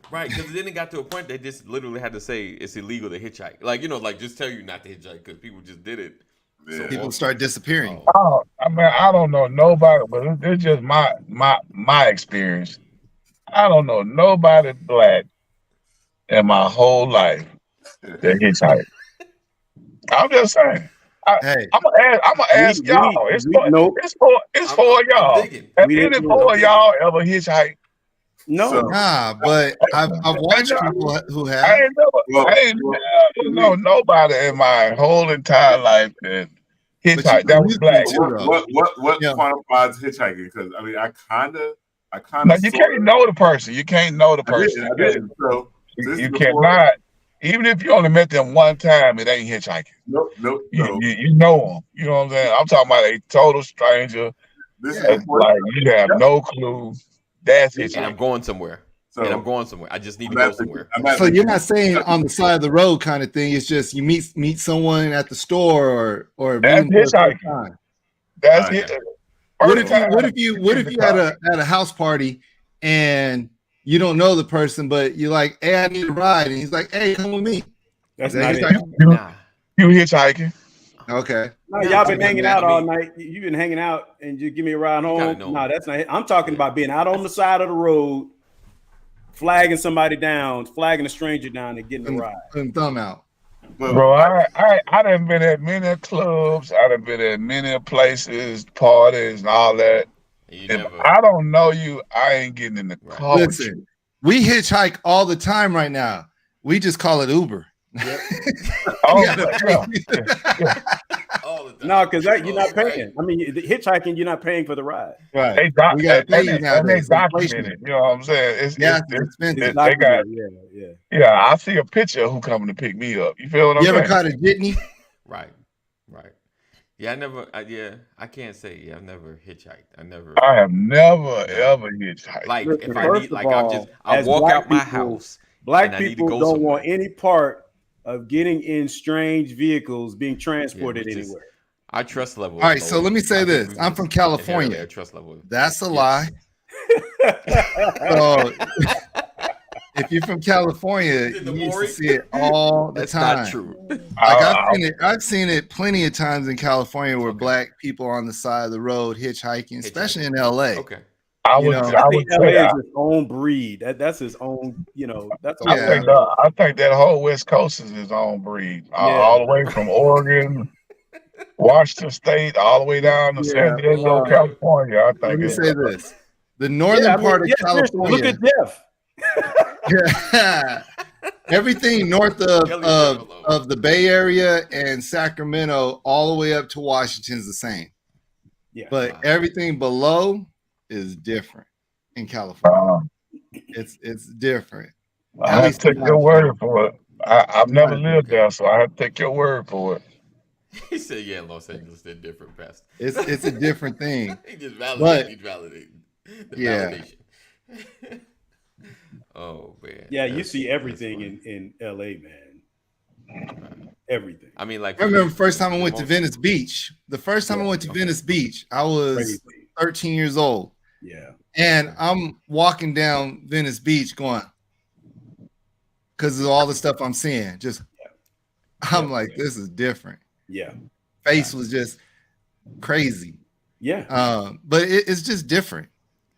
Right, because then it got to a point they just literally had to say it's illegal to hitchhike. Like, you know, like just tell you not to hitchhike because people just did it. Yeah. So people start disappearing. Oh, I mean, I don't know nobody, but it's just my experience. I don't know nobody black in my whole life that hitchhike. I'm just saying. I'm gonna ask y'all. It's for y'all. Have any four of y'all ever hitchhike? No, but I've watched people who have. I ain't never know nobody in my whole entire life that hitchhike. That was black. What quantifies hitchhiking? Because I mean, I kind of. No, you can't know the person. You can't know the person. I didn't. So you cannot. Even if you only met them one time, it ain't hitchhiking. Nope. You know them. You know what I'm saying? I'm talking about a total stranger. Like you have no clue. That's and I'm hitchhiking. going somewhere. So And I'm going somewhere. I just need to I'm go at the- somewhere. I'm at So the- you're not saying on the side of the road kind of thing. It's just you meet someone at the store or That's meet them for the first hitchhiking. time. That's Alright. it. What First if you time, what if you what if you at a house party and you don't know the person, but you're like, hey, I need a ride, and he's like, hey, come with me. That's Is that not it. hitchhiking? Nah. you hitchhiking? Okay. No, Nah, y'all I been mean, hanging I out all mean- night. You've been hanging out, and you give me a ride gotta home. know. No, that's not it. I'm talking Yeah. about being out on the side of the road, flagging somebody down, flagging a stranger down, and getting a ride. Putting thumb out. But Bro, I done been at many clubs. I done been at many places, parties, and all that. You If never. I don't know you, I ain't getting in the Right. car with you. Listen, we hitchhike all the time right now. We just call it Uber. Oh, You gotta yeah. all the time. No, because you're not Right. paying. I mean, the hitchhiking, you're not paying for the ride. Right. They doc- We gotta and pay they, you and they nowadays. document Inflation. it. You know what I'm saying? Yeah, It's expensive. It's they got documented. Yeah. yeah. I see a picture of who coming to pick me up. You feel what I'm You ever saying? caught a jitney? Right. Yeah, I can't say. Yeah, I've never hitchhiked. I never. I have never Yeah. ever hitchhiked. Like Listen, if I first need, of like all, I'll as walk black out my people- house. Black And I need to people go don't somewhere. want any part of getting in strange vehicles being transported which is- anywhere. Our trust level. All right, is so low. let me say I think this. we've I'm from inherited California. our trust level. That's a Yes. lie. So if you're from California, Is it the you used to Maury? see it all the That's time. not true. Like I- I've seen it plenty of times in California where black people on the side of the road hitchhiking, especially in LA. Okay. I You would, know, I I would think say, LA I, is its own breed. That's his own, that's a Yeah. I think that whole West Coast is his own breed. Yeah. All the way from Oregon, Washington State, all the way down to San Yeah. Diego, California. I Let think me it's say this. The northern part of seriously, look California. at Jeff. Yeah. Everything north of the Bay Area and Sacramento, all the way up to Washington, is the same. Yeah. But Wow. everything below is different in California. uh, It's different. I At have least to take in your my word opinion. for it. I've never opinion. lived there, so I have to take your word for it. He said, "Yeah, Los Angeles, they're different, best." It's a different thing. He just But- validated. He's validating. The Yeah. validation. Oh man. Yeah, you That's- see that's everything funny. in LA, man. Everything. I mean, like I remember the first time I the went to most- Venice Beach. The first time I went to Venice Beach, I was Crazy. 13 years old. Yeah. And I'm walking down Venice Beach going, because of all the stuff I'm seeing. Just I'm like, this is different. Yeah. Face was just crazy. Yeah. But it's just different.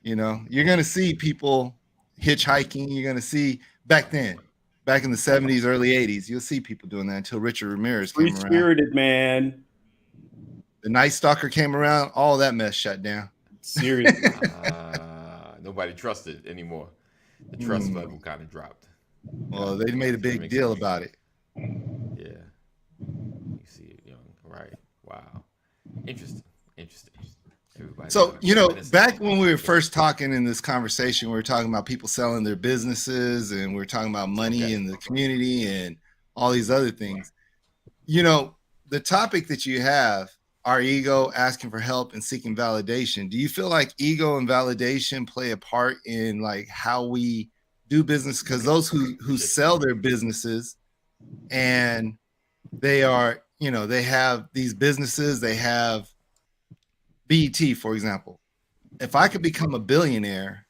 You know, you're gonna see people hitchhiking, you're gonna see back then, back in the 70s, early 80s, you'll see people doing that until Richard Ramirez came Free around. spirited, man. The Night Stalker came around, all that mess shut down. Seriously. Nobody trusted anymore. The trust Mm. level kind of dropped. Well, they made a That big makes deal sense. about it. Yeah. You see it young. Right. Wow. Interesting. Everybody So, doing you know, reminiscing. back when we were first talking in this conversation, we were talking about people selling their businesses and we are talking about money Okay. in the community and all these other things. You know, the topic that you have, our ego, asking for help and seeking validation. Do you feel like ego and validation play a part in like how we do business? Because those who sell their businesses and they are, you know, they have these businesses, they have BET, for example. If I could become a billionaire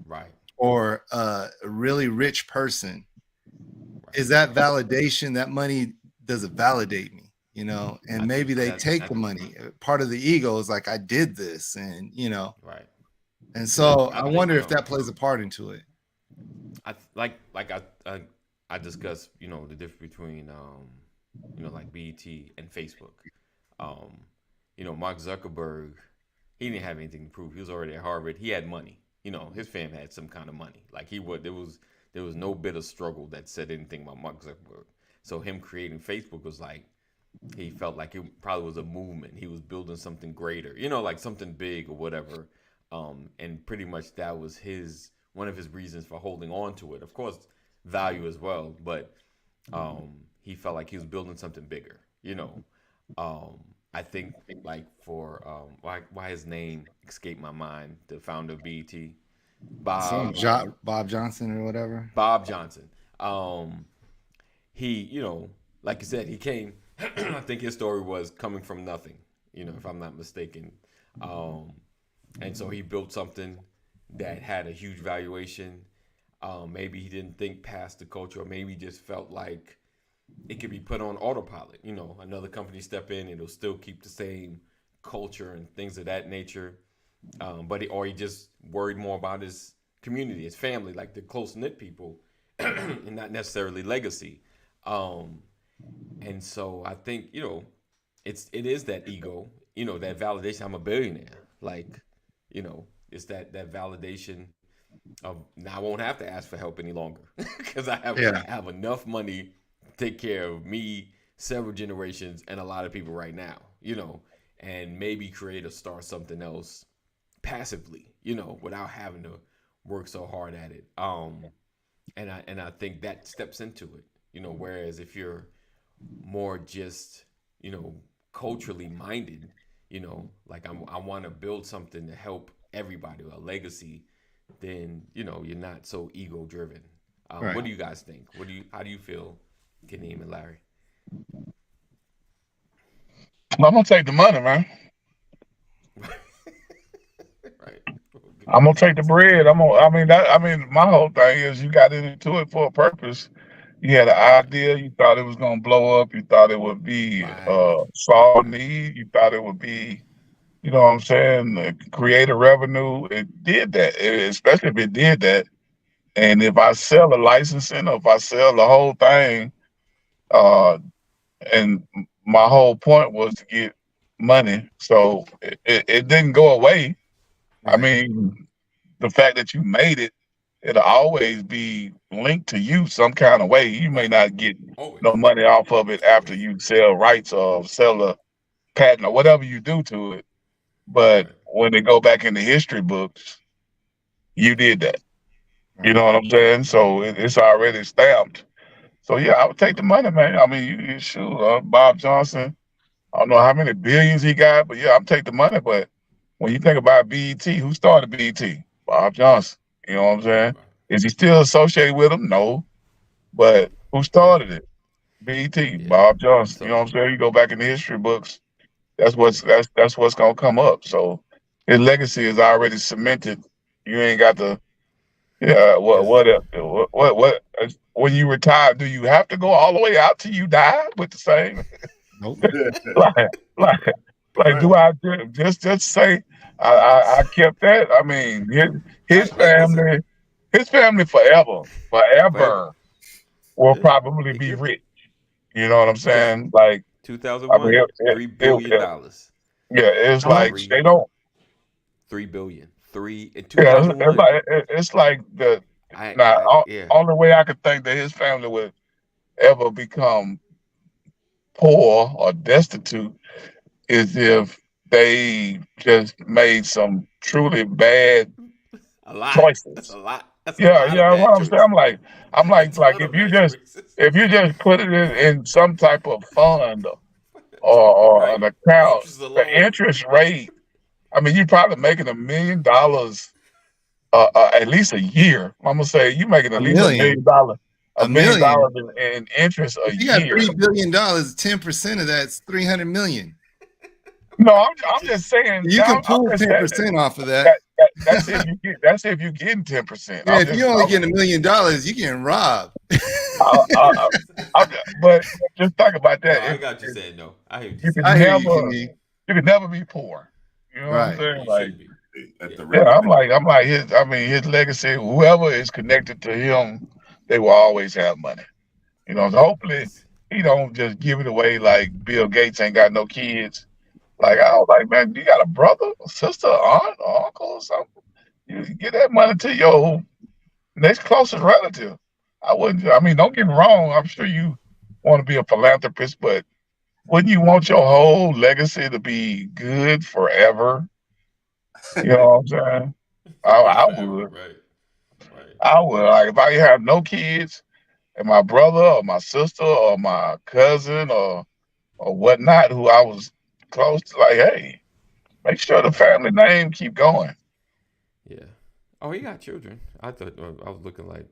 Right. or a really rich person, is that validation? That money, does it validate me? You know, and maybe they take the money. Part of the ego is like, I did this, and you know, Right. and so I I think, wonder if that plays a part into it. I discussed, you know, the difference between you know, like BET and Facebook. You know, Mark Zuckerberg, he didn't have anything to prove. He was already at Harvard. He had money. You know, his family had some kind of money. Like there was no bit of struggle that said anything about Mark Zuckerberg. So him creating Facebook was like, he felt like it probably was a movement. He was building something greater, you know, like something big or whatever. And pretty much that was one of his reasons for holding on to it. Of course, value as well, but he felt like he was building something bigger, you know. I think like for why his name escaped my mind, the founder of BET. Bob Bob Johnson or whatever. Bob Johnson. He, you know, like you said, he came. I think his story was coming from nothing. You know, if I'm not mistaken. And so he built something that had a huge valuation. Maybe he didn't think past the culture, or maybe just felt like it could be put on autopilot. You know, another company step in, it'll still keep the same culture and things of that nature. Or he just worried more about his community, his family, like the close knit people, and not necessarily legacy. And so I think, you know, it is that ego, you know, that validation. I'm a billionaire. Like, you know, it's that validation of now I won't have to ask for help any longer because I have enough money to take care of me, several generations, and a lot of people right now, you know, and maybe create or start something else passively, you know, without having to work so hard at it. And I think that steps into it, you know, whereas if you're more just, you know, culturally minded, you know, like I want to build something to help everybody, a legacy, then, you know, you're not so ego driven. Right. What do you guys think? How do you feel, Kaneem and Larry? I'm gonna take the money, man. Right. I'm gonna take the bread. I mean, my whole thing is you got into it for a purpose. You had an idea. You thought it was gonna blow up. You thought it would be Right. solve a need. You thought it would be, you know what I'm saying, create a revenue. It did that, especially if it did that. And if I sell a licensing, or if I sell the whole thing, uh, and my whole point was to get money, so it didn't go away. I Right. mean, the fact that you made it, it'll always be linked to you some kind of way. You may Right. not get Always. no money off of it after you sell rights or sell a patent or whatever you do to it. But Right. when they go back in the history books, you did that. You Right. know what I'm saying? So it's already stamped. So yeah, I would take the money, man. I mean, you shoot, Bob Johnson. I don't know how many billions he got, but yeah, I'll take the money. But when you think about BET, who started BET? Bob Johnson. You know what I'm saying? Right. Is he still associated with him? No. But who Yeah. started it? BET, Yeah. Bob Johnson. You know So what I'm saying? You go back in the history books, that's what's gonna come up. So his legacy is already cemented. You ain't got to. Yeah. because When you retire, do you have to go all the way out till you die with the same? Nope. like, like, like, do I just say I kept that? I mean, his listen, family forever. forever will Yeah. probably They be kept it rich. You know what I'm because saying? Like, I mean, 2001, $3 billion. yeah, it's How like much? they don't. 3 billion. Three in Yeah, 2001. it's like the now. Yeah. Only way I could think that his family would ever become poor or destitute is if they just made some truly bad A lot. That's choices. a lot. That's a Yeah, lot of yeah. bad What I'm saying, choices. I'm A like ton if of you bad just choices. put it in some type of fund or Right. an The account, interest the alone. interest rate. I mean, you're probably making $1 million at least a year. I'm gonna say you making A at least $1 million, million. A $1 million million. in interest a If you got year. $3 billion, 10% of that's 300 million. No, I'm just saying. You can I'm pull just saying 10% off of that. that's if you getting 10%. Yeah, if you're only getting $1 million, you're getting robbed. But just think about No, that. I got you saying no. I hear what You you're could saying. I hear you, never, Kenny. you could never be poor. You know what I'm Right. saying? You Like, shouldn't be. At Yeah. the yeah, rate I'm like his legacy. Whoever is connected to him, they will always have money. You know, so hopefully he don't just give it away like Bill Gates ain't got no kids. Like I was like, man, you got a brother, a sister, aunt, or uncle, or something. You get that money to your next closest relative. I wouldn't. I mean, don't get me wrong. I'm sure you want to be a philanthropist, but wouldn't you want your whole legacy to be good forever? You know what I'm saying? I Forever. would. Right. Right. I would. Like if I have no kids, and my brother or my sister or my cousin or whatnot, who I was close to, like, hey, make sure the family name keep going. Yeah. Oh, he got children. I thought I was looking like,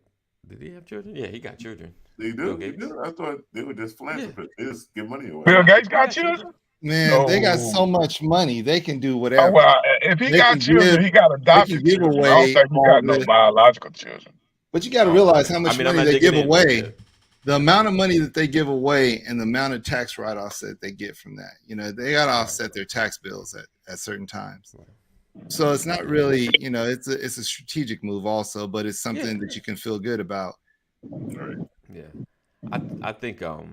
did he have children? Yeah, he got children. They Bill do. They Gates. do. I thought they were just philanthropists. They just give money away. Bill Gates He got got children. Man, they got so No. much money, they can do Oh whatever. well, if he They got can children, give, he got they can adopted give children. I don't away think he all got no the. biological children. But you got to Oh, realize okay. how I much mean, I'm money not they digging give in, but away. yeah. The amount of money that they give away and the amount of tax write-offs that they get from that, you know, they got to offset their tax bills at certain times. So it's not really, you know, it's a strategic move also, but it's something that you can feel good about. Right. Yeah, I think I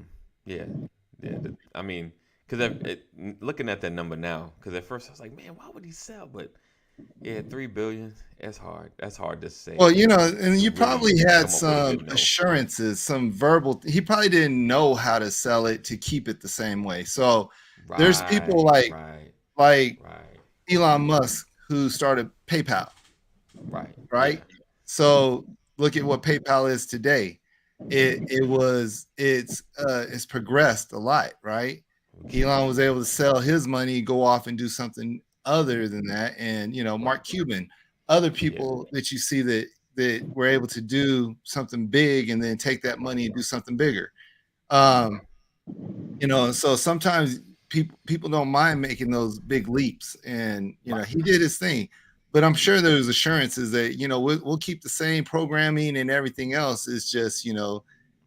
mean, because looking at that number now, because at first I was like, man, why would he sell? But yeah, 3 billion. It's hard. That's hard to say. Well, you know, and you Really probably come had up with a some good no. assurances, some verbal. He probably didn't know how to sell it to keep it the same way. So there's people like right. Elon Musk who started PayPal, Right. right? So look at what PayPal is today. It's progressed a lot, right? Elon was able to sell his money, go off and do something other than that, and you know, Mark Cuban, other people that you see that were able to do something big and then take that money and do something bigger. You know, so sometimes people don't mind making those big leaps, and you know, he did his thing. But I'm sure there's assurances that, you know, we'll keep the same programming and everything else. It's just, you know,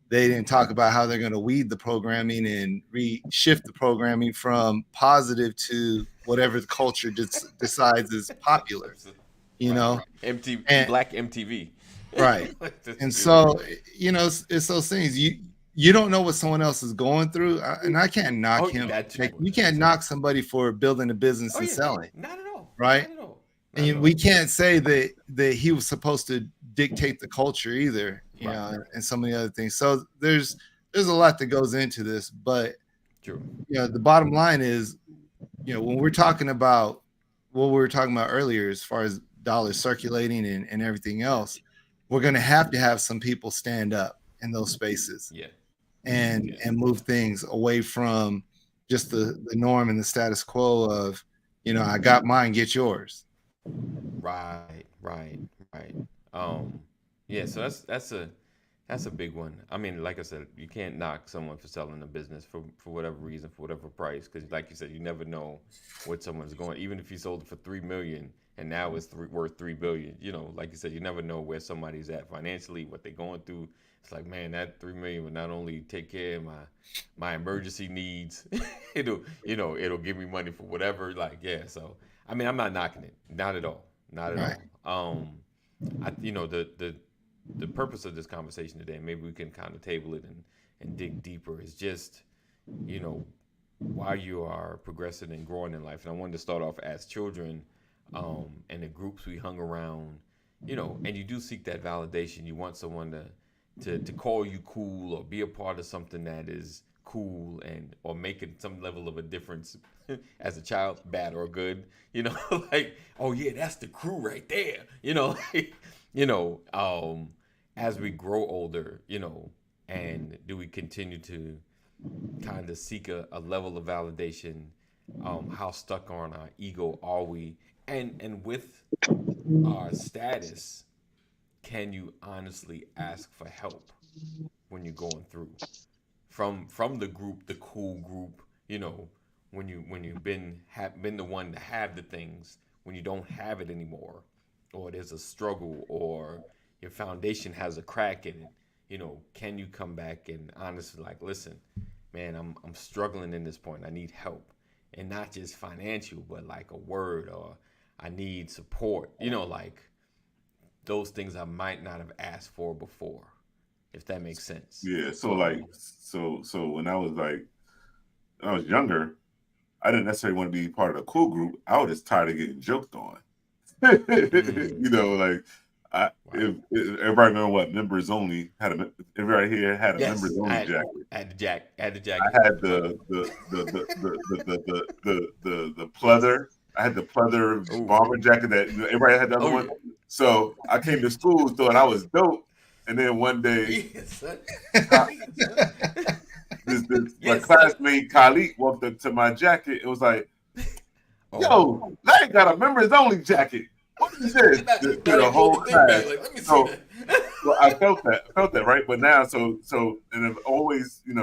they didn't talk about how they're going to weed the programming and shift the programming from positive to whatever the culture decides is popular, you know. MTV, And- Black MTV. Right. And so, you know, it's those things. You don't know what someone else is going through, and I can't knock him. Like, you can't knock somebody for building a business and selling, Not at all. right? Not at all. And we can't say that he was supposed to dictate the culture either, you know, and so many other things. So there's a lot that goes into this, but True. you know, the bottom line is, you know, when we're talking about what we were talking about earlier, as far as dollars circulating and everything else, we're going to have some people stand up in those spaces, and move things away from just the norm and the status quo of, you know, I got mine, get yours. Right. Yeah, so that's a big one. I mean, like I said, you can't knock someone for selling a business for whatever reason, for whatever price, because like you said, you never know what someone's going. Even if you sold it for $3 million and now it's worth $3 billion, you know, like you said, you never know where somebody's at financially, what they're going through. It's like, man, that $3 million would not only take care of my emergency needs, it'll give me money for whatever. Like, yeah. So I mean, I'm not knocking it, not at all. The purpose of this conversation today, maybe we can kind of table it and dig deeper, is just, you know, why you are progressing and growing in life. And I wanted to start off as children, and the groups we hung around, you know, and you do seek that validation. You want someone to call you cool or be a part of something that is cool or making some level of a difference as a child, bad or good, you know, like, oh yeah, that's the crew right there, you know. As we grow older, you know, and do we continue to kind of seek a level of validation? How stuck on our ego are we? And with our status, can you honestly ask for help when you're going through from the group, the cool group, you know, when you've been the one to have the things, when you don't have it anymore, or there's a struggle, or your foundation has a crack in it, you know, can you come back and honestly, like, listen, man, I'm struggling in this point. I need help, and not just financial, but like a word, or I need support, you know, like those things I might not have asked for before, if that makes sense. Yeah. So when I was younger, I didn't necessarily want to be part of the cool group. I was just tired of getting joked on. You know, like, if everybody remember what members only had everybody here had a members only jacket. I had the jacket. I had the pleather. I had the pleather bomber jacket that, you know, everybody had the other one. So I came to school, thought I was dope, and then one day, my classmate Khalid walked up to my jacket. It was like, "Yo, I ain't got a members only jacket." What you said Not- to not the even whole pull the thing back, class. like, let me see So, that. well, I felt that, right? But now, so, and I've always, it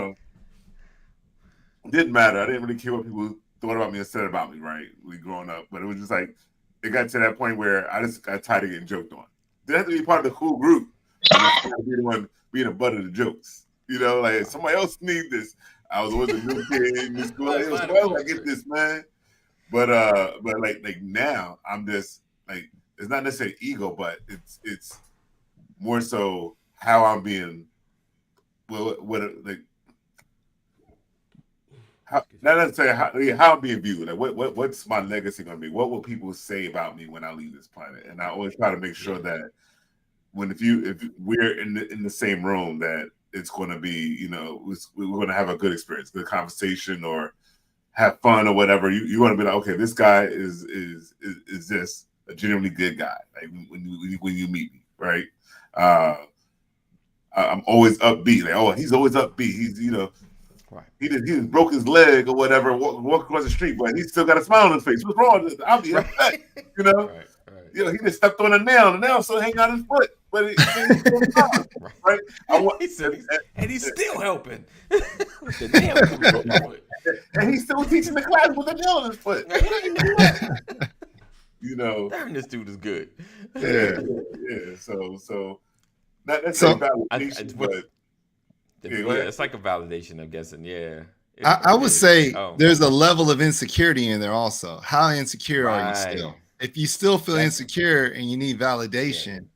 didn't matter. I didn't really care what people thought about me or said about me, right? Growing up, but it was just like it got to that point where I just got tired of getting joked on. Didn't have to be part of the cool group. I just be the one being a butt of the jokes. Like somebody else need this. I was always a new kid in the school. Like, somebody else, I get this, man. But like now, I'm just like, it's not necessarily ego, but it's more so how I'm being. Not necessarily how I'm being viewed. Like what's my legacy going to be? What will people say about me when I leave this planet? And I always try to make sure that if we're in the same room, that it's going to be, we're going to have a good experience, good conversation, or have fun or whatever. You want to be like, okay, this guy is this a genuinely good guy? Like when you meet me, right? I'm always upbeat. Like, oh, he's always upbeat. He's right. He just broke his leg or whatever, walk across the street, but he still got a smile on his face. What's wrong with this? I'll be upset, Right. He just stepped on a nail. The nail still hanging out his foot, but right? And he's still helping. The nail coming on his foot. And he's still teaching the class with a nail on his foot. Darn, this dude is good. Yeah. So not necessarily validation, but it's like a validation, I'm guessing. Yeah. I would say there's a level of insecurity in there also. How insecure are you still? If you still feel insecure and you need validation,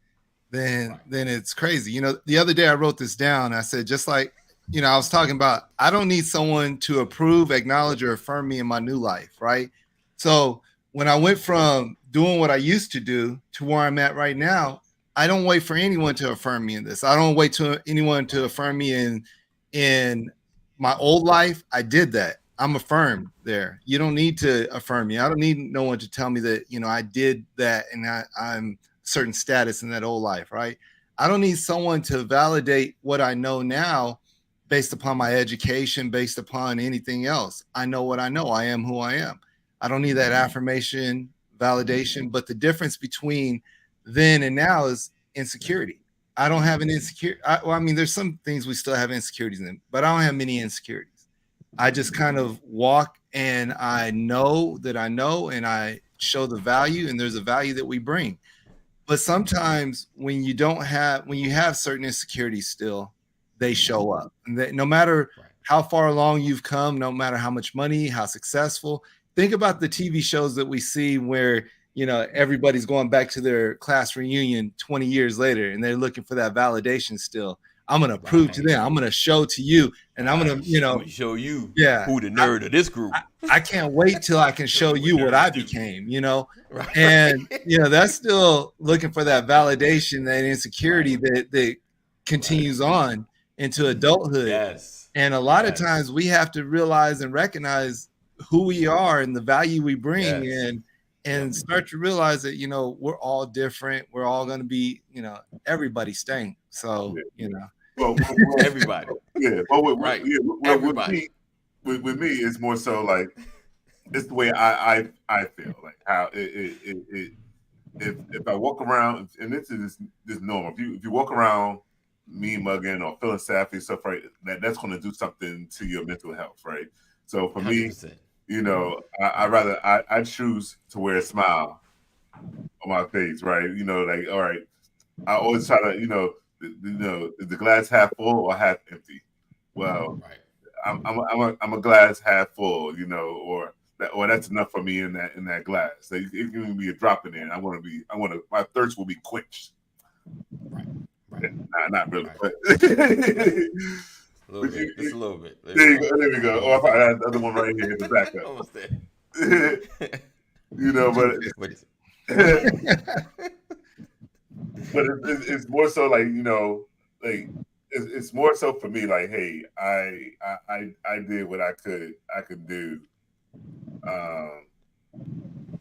then it's crazy. The other day I wrote this down. I said, just like, I was talking about, I don't need someone to approve, acknowledge, or affirm me in my new life, right? So when I went from doing what I used to do to where I'm at right now, I don't wait for anyone to affirm me in this. I don't wait to anyone to affirm me in my old life. I did that. I'm affirmed there. You don't need to affirm me. I don't need no one to tell me that, I did that and I'm certain status in that old life, right? I don't need someone to validate what I know now based upon my education, based upon anything else. I know what I know. I am who I am. I don't need that affirmation, validation. But the difference between then and now is insecurity. I don't have an insecurity. There's some things we still have insecurities in, but I don't have many insecurities. I just kind of walk and I know that I know, and I show the value, and there's a value that we bring. But sometimes when you have certain insecurities still, they show up. And no matter how far along you've come, no matter how much money, how successful, think about the TV shows that we see where, everybody's going back to their class reunion 20 years later and they're looking for that validation still. I'm going to prove to them, I'm going to show to you, and I'm going to, show you who the nerd of this group. I can't wait till I can show you what I became, and, that's still looking for that validation, that insecurity that continues on into adulthood. Yes. And a lot of times we have to realize and recognize who we are and the value we bring and start to realize that, we're all different. We're all going to be, everybody staying. So, well, everybody. Yeah. Well, everybody. With me, it's more so like, it's the way I feel, like how if I walk around, and this is normal. If you walk around me mugging or feeling sad for yourself, right, that's going to do something to your mental health, right? So for 100%. Me, I choose to wear a smile on my face, right? Like, all right, I always try to, is the glass half full or half empty? Well, I'm a glass half full, or that's enough for me in that glass. So it can be a drop in there. And my thirst will be quenched. Right. Nah, not really, but a little bit. There we go. Oh, I had the other one right here in the backup. Almost there. But it's more so like, it's more so for me like, hey, I did what I could do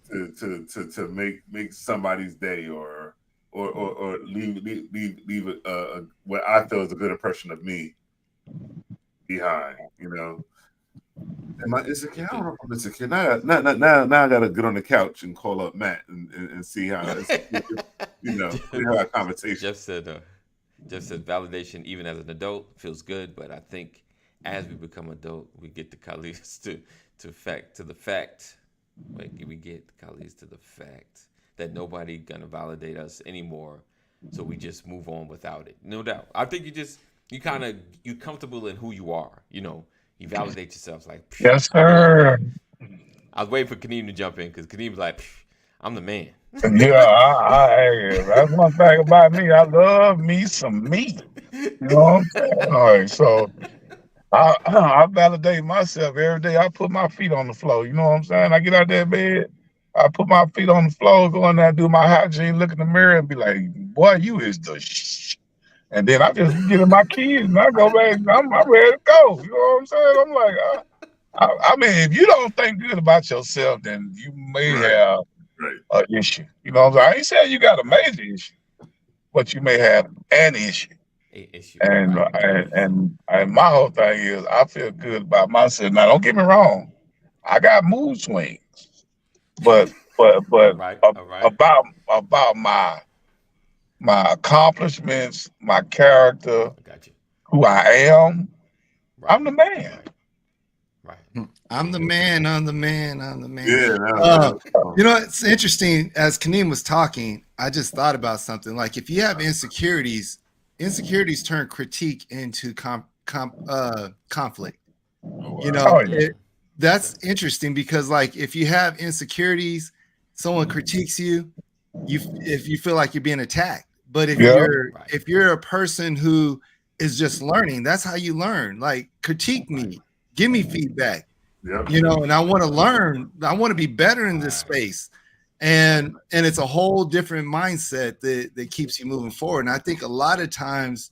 to make somebody's day or leave what I feel is a good impression of me behind, Am I insecure? I don't know if I'm insecure. Now I got to get on the couch and call up Matt and see how it's, we have a conversation. Jeff said validation even as an adult feels good, but I think as we become adult, we get the colleagues to the fact that nobody gonna validate us anymore, so we just move on without it. No doubt. I think you comfortable in who you are. You validate yourself. Like, Yes, sir. I was waiting for Kaneem to jump in because Kaneem was like, I'm the man. Yeah, that's one thing about me. I love me some meat. You know what I'm saying? All right, so I validate myself every day. I put my feet on the floor. You know what I'm saying? I get out that bed, I put my feet on the floor, go in there, do my hygiene, look in the mirror, and be like, "Boy, you is the shh." And then I just get in my keys and I go back. I'm ready to go. You know what I'm saying? I'm like, I mean, if you don't think good about yourself, then you may have an issue. You know what I'm saying? I ain't saying you got a major issue, but you may have an issue. And my whole thing is I feel good about myself. Now, don't get me wrong, I got mood swings, but Right. about my accomplishments, my character, I got you. who I am, Right. I'm the man. Right. I'm the man. I'm the man. I'm the man. Yeah. It's interesting. As Kaneem was talking, I just thought about something. Like, if you have insecurities turn critique into conflict. That's interesting because, like, if you have insecurities, someone critiques you, if you feel like you're being attacked. But if you're a person who is just learning, that's how you learn. Like, critique me, give me feedback. And I want to learn. I want to be better in this space. And it's a whole different mindset that keeps you moving forward. And I think a lot of times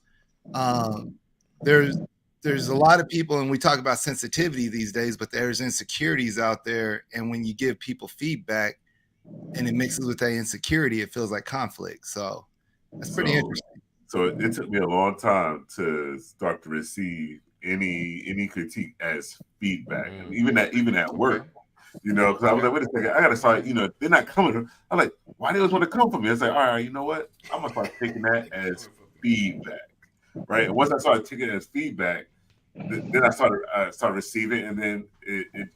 there's a lot of people, and we talk about sensitivity these days, but there's insecurities out there. And when you give people feedback and it mixes with that insecurity, it feels like conflict. So that's pretty interesting. So it took me a long time to start to receive any critique as feedback, and even at work. Because I was like, wait a second, I gotta start. They're not coming. I'm like, why they always want to come for me? I was like, all right, you know what? I'm gonna start taking that as feedback, right? And once I started taking it as feedback, then I started receiving, and then it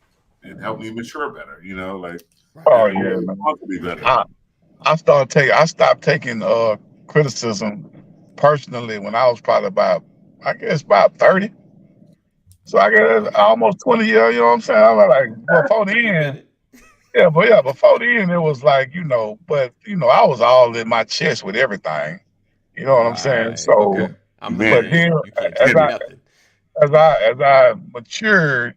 helped me mature better. Oh yeah, be better. I stopped taking criticism personally when I was probably about 30. So I guess almost 20 years, you know what I'm saying? I was like, before then, before then it was like, but I was all in my chest with everything. You know what I'm saying? So, okay. but then as I matured,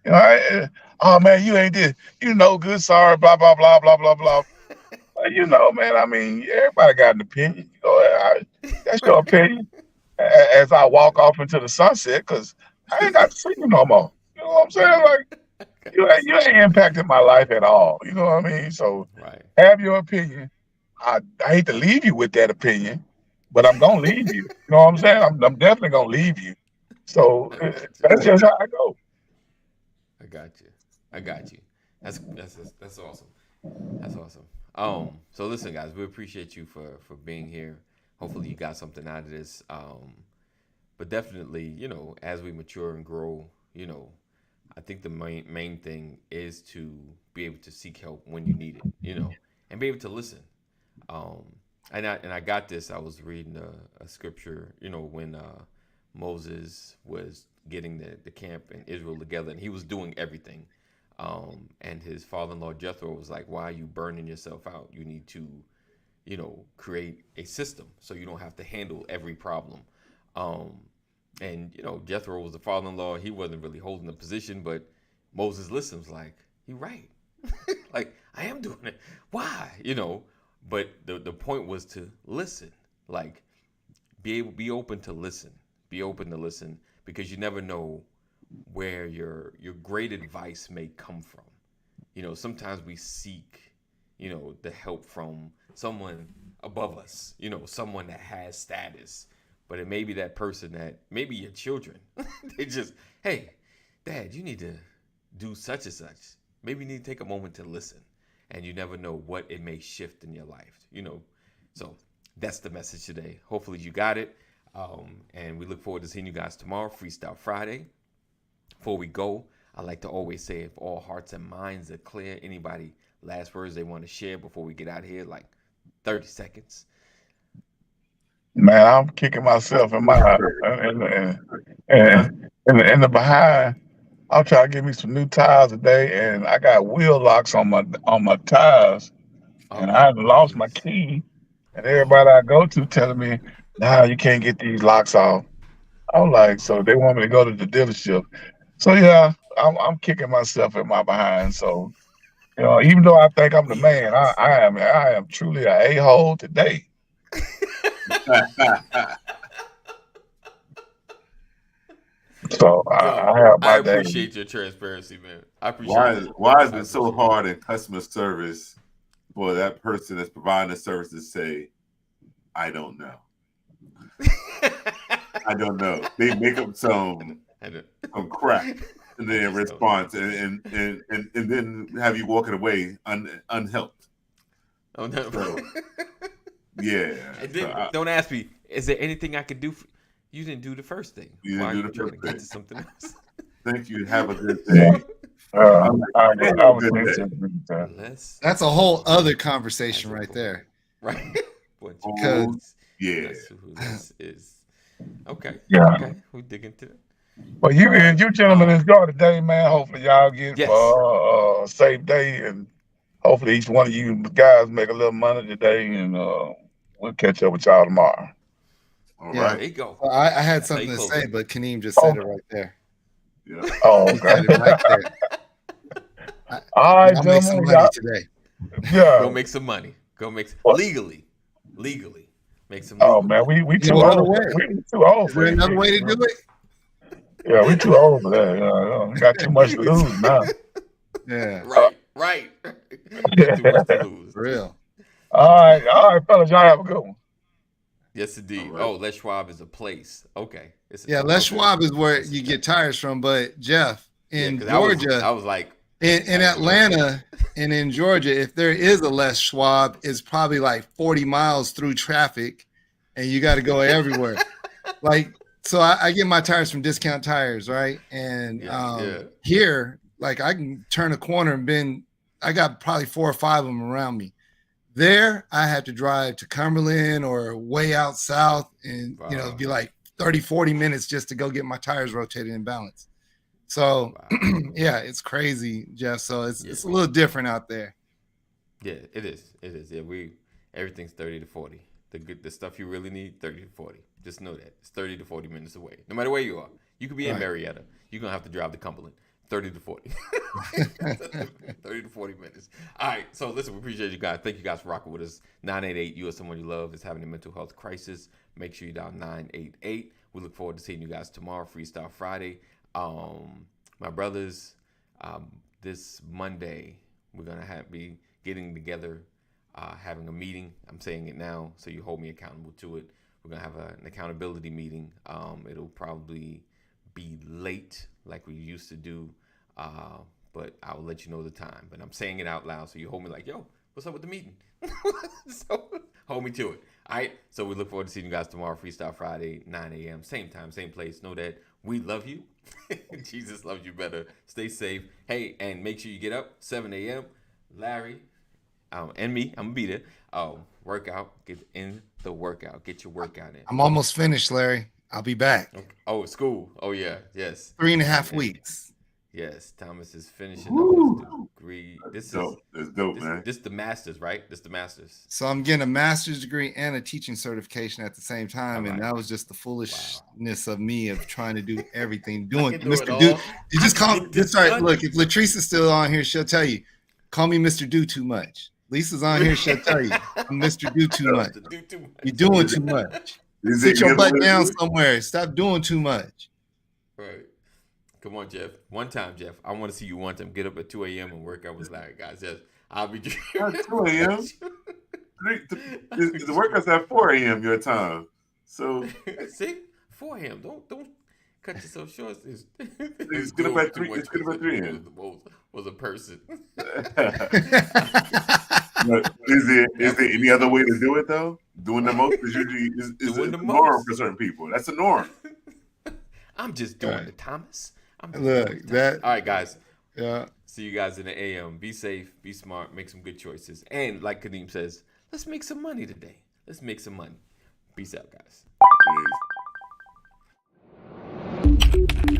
oh man, you ain't this, good, sorry, blah blah blah blah blah blah. But, man, I mean, everybody got an opinion. That's your opinion. As I walk off into the sunset, because I ain't got to see you no more. You know what I'm saying? Like, you ain't impacted my life at all. You know what I mean? So have your opinion. I hate to leave you with that opinion, but I'm gonna leave you. You know what I'm saying? I'm definitely gonna leave you. So that's just how I go. I got you. That's awesome. That's awesome. So listen, guys, we appreciate you for being here. Hopefully you got something out of this. But definitely, as we mature and grow, I think the main thing is to be able to seek help when you need it, and be able to listen. And I got this. I was reading a scripture, when Moses was getting the camp in Israel together, and he was doing everything. And his father-in-law Jethro was like, "Why are you burning yourself out? You need to, create a system so you don't have to handle every problem." And Jethro was the father-in-law. He wasn't really holding the position, but Moses listens like, "You're right." Like, I am doing it. Why? But the point was to listen. Like, be open to listen. Be open to listen, because you never know where your great advice may come from. Sometimes we seek, the help from someone above us, someone that has status, but it may be that person that maybe your children, they just, "Hey, Dad, you need to do such and such. Maybe you need to take a moment to listen, and you never know what it may shift in your life. So that's the message today. Hopefully you got it. And we look forward to seeing you guys tomorrow, Freestyle Friday. Before we go, I like to always say, if all hearts and minds are clear, anybody last words they want to share before we get out of here, like 30 seconds. Man, I'm kicking myself in my in the behind. I'm trying to get me some new tires today, and I got wheel locks on my tires, and I lost my key. And everybody I go to telling me, "Nah, you can't get these locks off." I'm like, so they want me to go to the dealership. So yeah, I'm kicking myself in my behind. So even though I think I'm the man, I am truly an a-hole today. So I have my I appreciate your transparency, man. I appreciate why is it so hard in customer service for that person that's providing the service to say, "I don't know"? I don't know. They make up some crap in their response, and then have you walking away unhelped. Oh no! So, yeah. And then, don't ask me. Is there anything I could do? You didn't do the first thing. You didn't do the first thing. Get to something else. Thank you. Have a good day. That's a whole other conversation right there. Right. Because that's who this is. Okay. Yeah. Okay. We dig into it. Well, you gentlemen enjoy the day, man. Hopefully y'all get a safe day, and hopefully each one of you guys make a little money today, and we'll catch up with y'all tomorrow. All right. There you go. Well, I had something to say, but Kaneem just said it right there. Yeah. Oh, He said it right there. all right, I'll make some gentlemen. money today. Yeah. Go make some money. Go make legally make some. Oh man, we too know old. We too old Is for there that another shit, way to man. do it? Yeah, we too old for that. We got too much to lose now. Yeah. Right. Too much to lose. For real. All right, fellas, y'all have a good one. Yes, indeed. Right. Oh, Les Schwab is a place. Okay. Yeah, Les Schwab is where you get tires from, but Jeff, in 'cause Georgia, I was like, in Atlanta and in Georgia, if there is a Les Schwab, it's probably like 40 miles through traffic, and you got to go everywhere. So I get my tires from Discount Tires, right? And here, like I can turn a corner and I got probably 4 or 5 of them around me. There, I had to drive to Cumberland or way out south, and it'd be like 30, 40 minutes just to go get my tires rotated and balanced. So yeah, it's crazy, Jeff. So it's a little different out there. yeah, it is. Yeah, everything's 30 to 40. The stuff you really need, 30 to 40. Just know that it's 30 to 40 minutes away. No matter where you are, you could be in Marietta. You're gonna have to drive to Cumberland. 30 to 40. 30 to 40 minutes. All right. So listen, we appreciate you guys. Thank you guys for rocking with us. 988, you or someone you love is having a mental health crisis. Make sure you dial 988. We look forward to seeing you guys tomorrow, Freestyle Friday. My brothers, this Monday, we're going to be getting together, having a meeting. I'm saying it now, so you hold me accountable to it. We're going to have an accountability meeting. It'll probably be late like we used to do, but I'll let you know the time. But I'm saying it out loud, so you hold me like, yo, what's up with the meeting? So hold me to it. All right. So we look forward to seeing you guys tomorrow, Freestyle Friday, 9 a.m. Same time, same place. Know that we love you. Jesus loves you better. Stay safe. Hey, and make sure you get up 7 a.m. Larry, and me, I'm gonna be there. Workout. Get in the workout. Get your workout in. I'm almost finished, Larry. I'll be back. Okay. Oh, school. Oh yeah. Yes. 3.5 weeks. Yes, Thomas is finishing up his degree. This dope. is It's dope, man. This the masters, right? This the masters. So I'm getting a master's degree and a teaching certification at the same time, All and right. that was just the foolishness of me of trying to do everything. I can do it Mr. all. Dude, you just call. Get this Sorry, done. look, if Latrice is still on here, she'll tell you. Call me Mr. Do Too Much. Lisa's on here, she'll tell you. I'm Mr. Do Too Much. Do too much. You're doing too much. Is Sit it your good butt with down it? somewhere. Stop doing too much. Right. Come on, Jeff. One time, Jeff. I want to see you one time. Get up at 2 a.m. and work out with Larry, guys. Yes, I'll be. Not 2 a.m. The workout's at 4 a.m. your time. So See, 4 a.m. Don't. cut yourself short. It's gonna be three. It's gonna be three in. Was a person. But is there any other way to do it though? Doing the most is usually is Doing the the norm most. for certain people. That's the norm. I'm just doing Right. it, Thomas. I'm just Look, doing it, Thomas. that- All right, guys. Yeah. See you guys in the AM. Be safe, be smart, make some good choices. And like Kadeem says, let's make some money today. Let's make some money. Peace out, guys. Peace.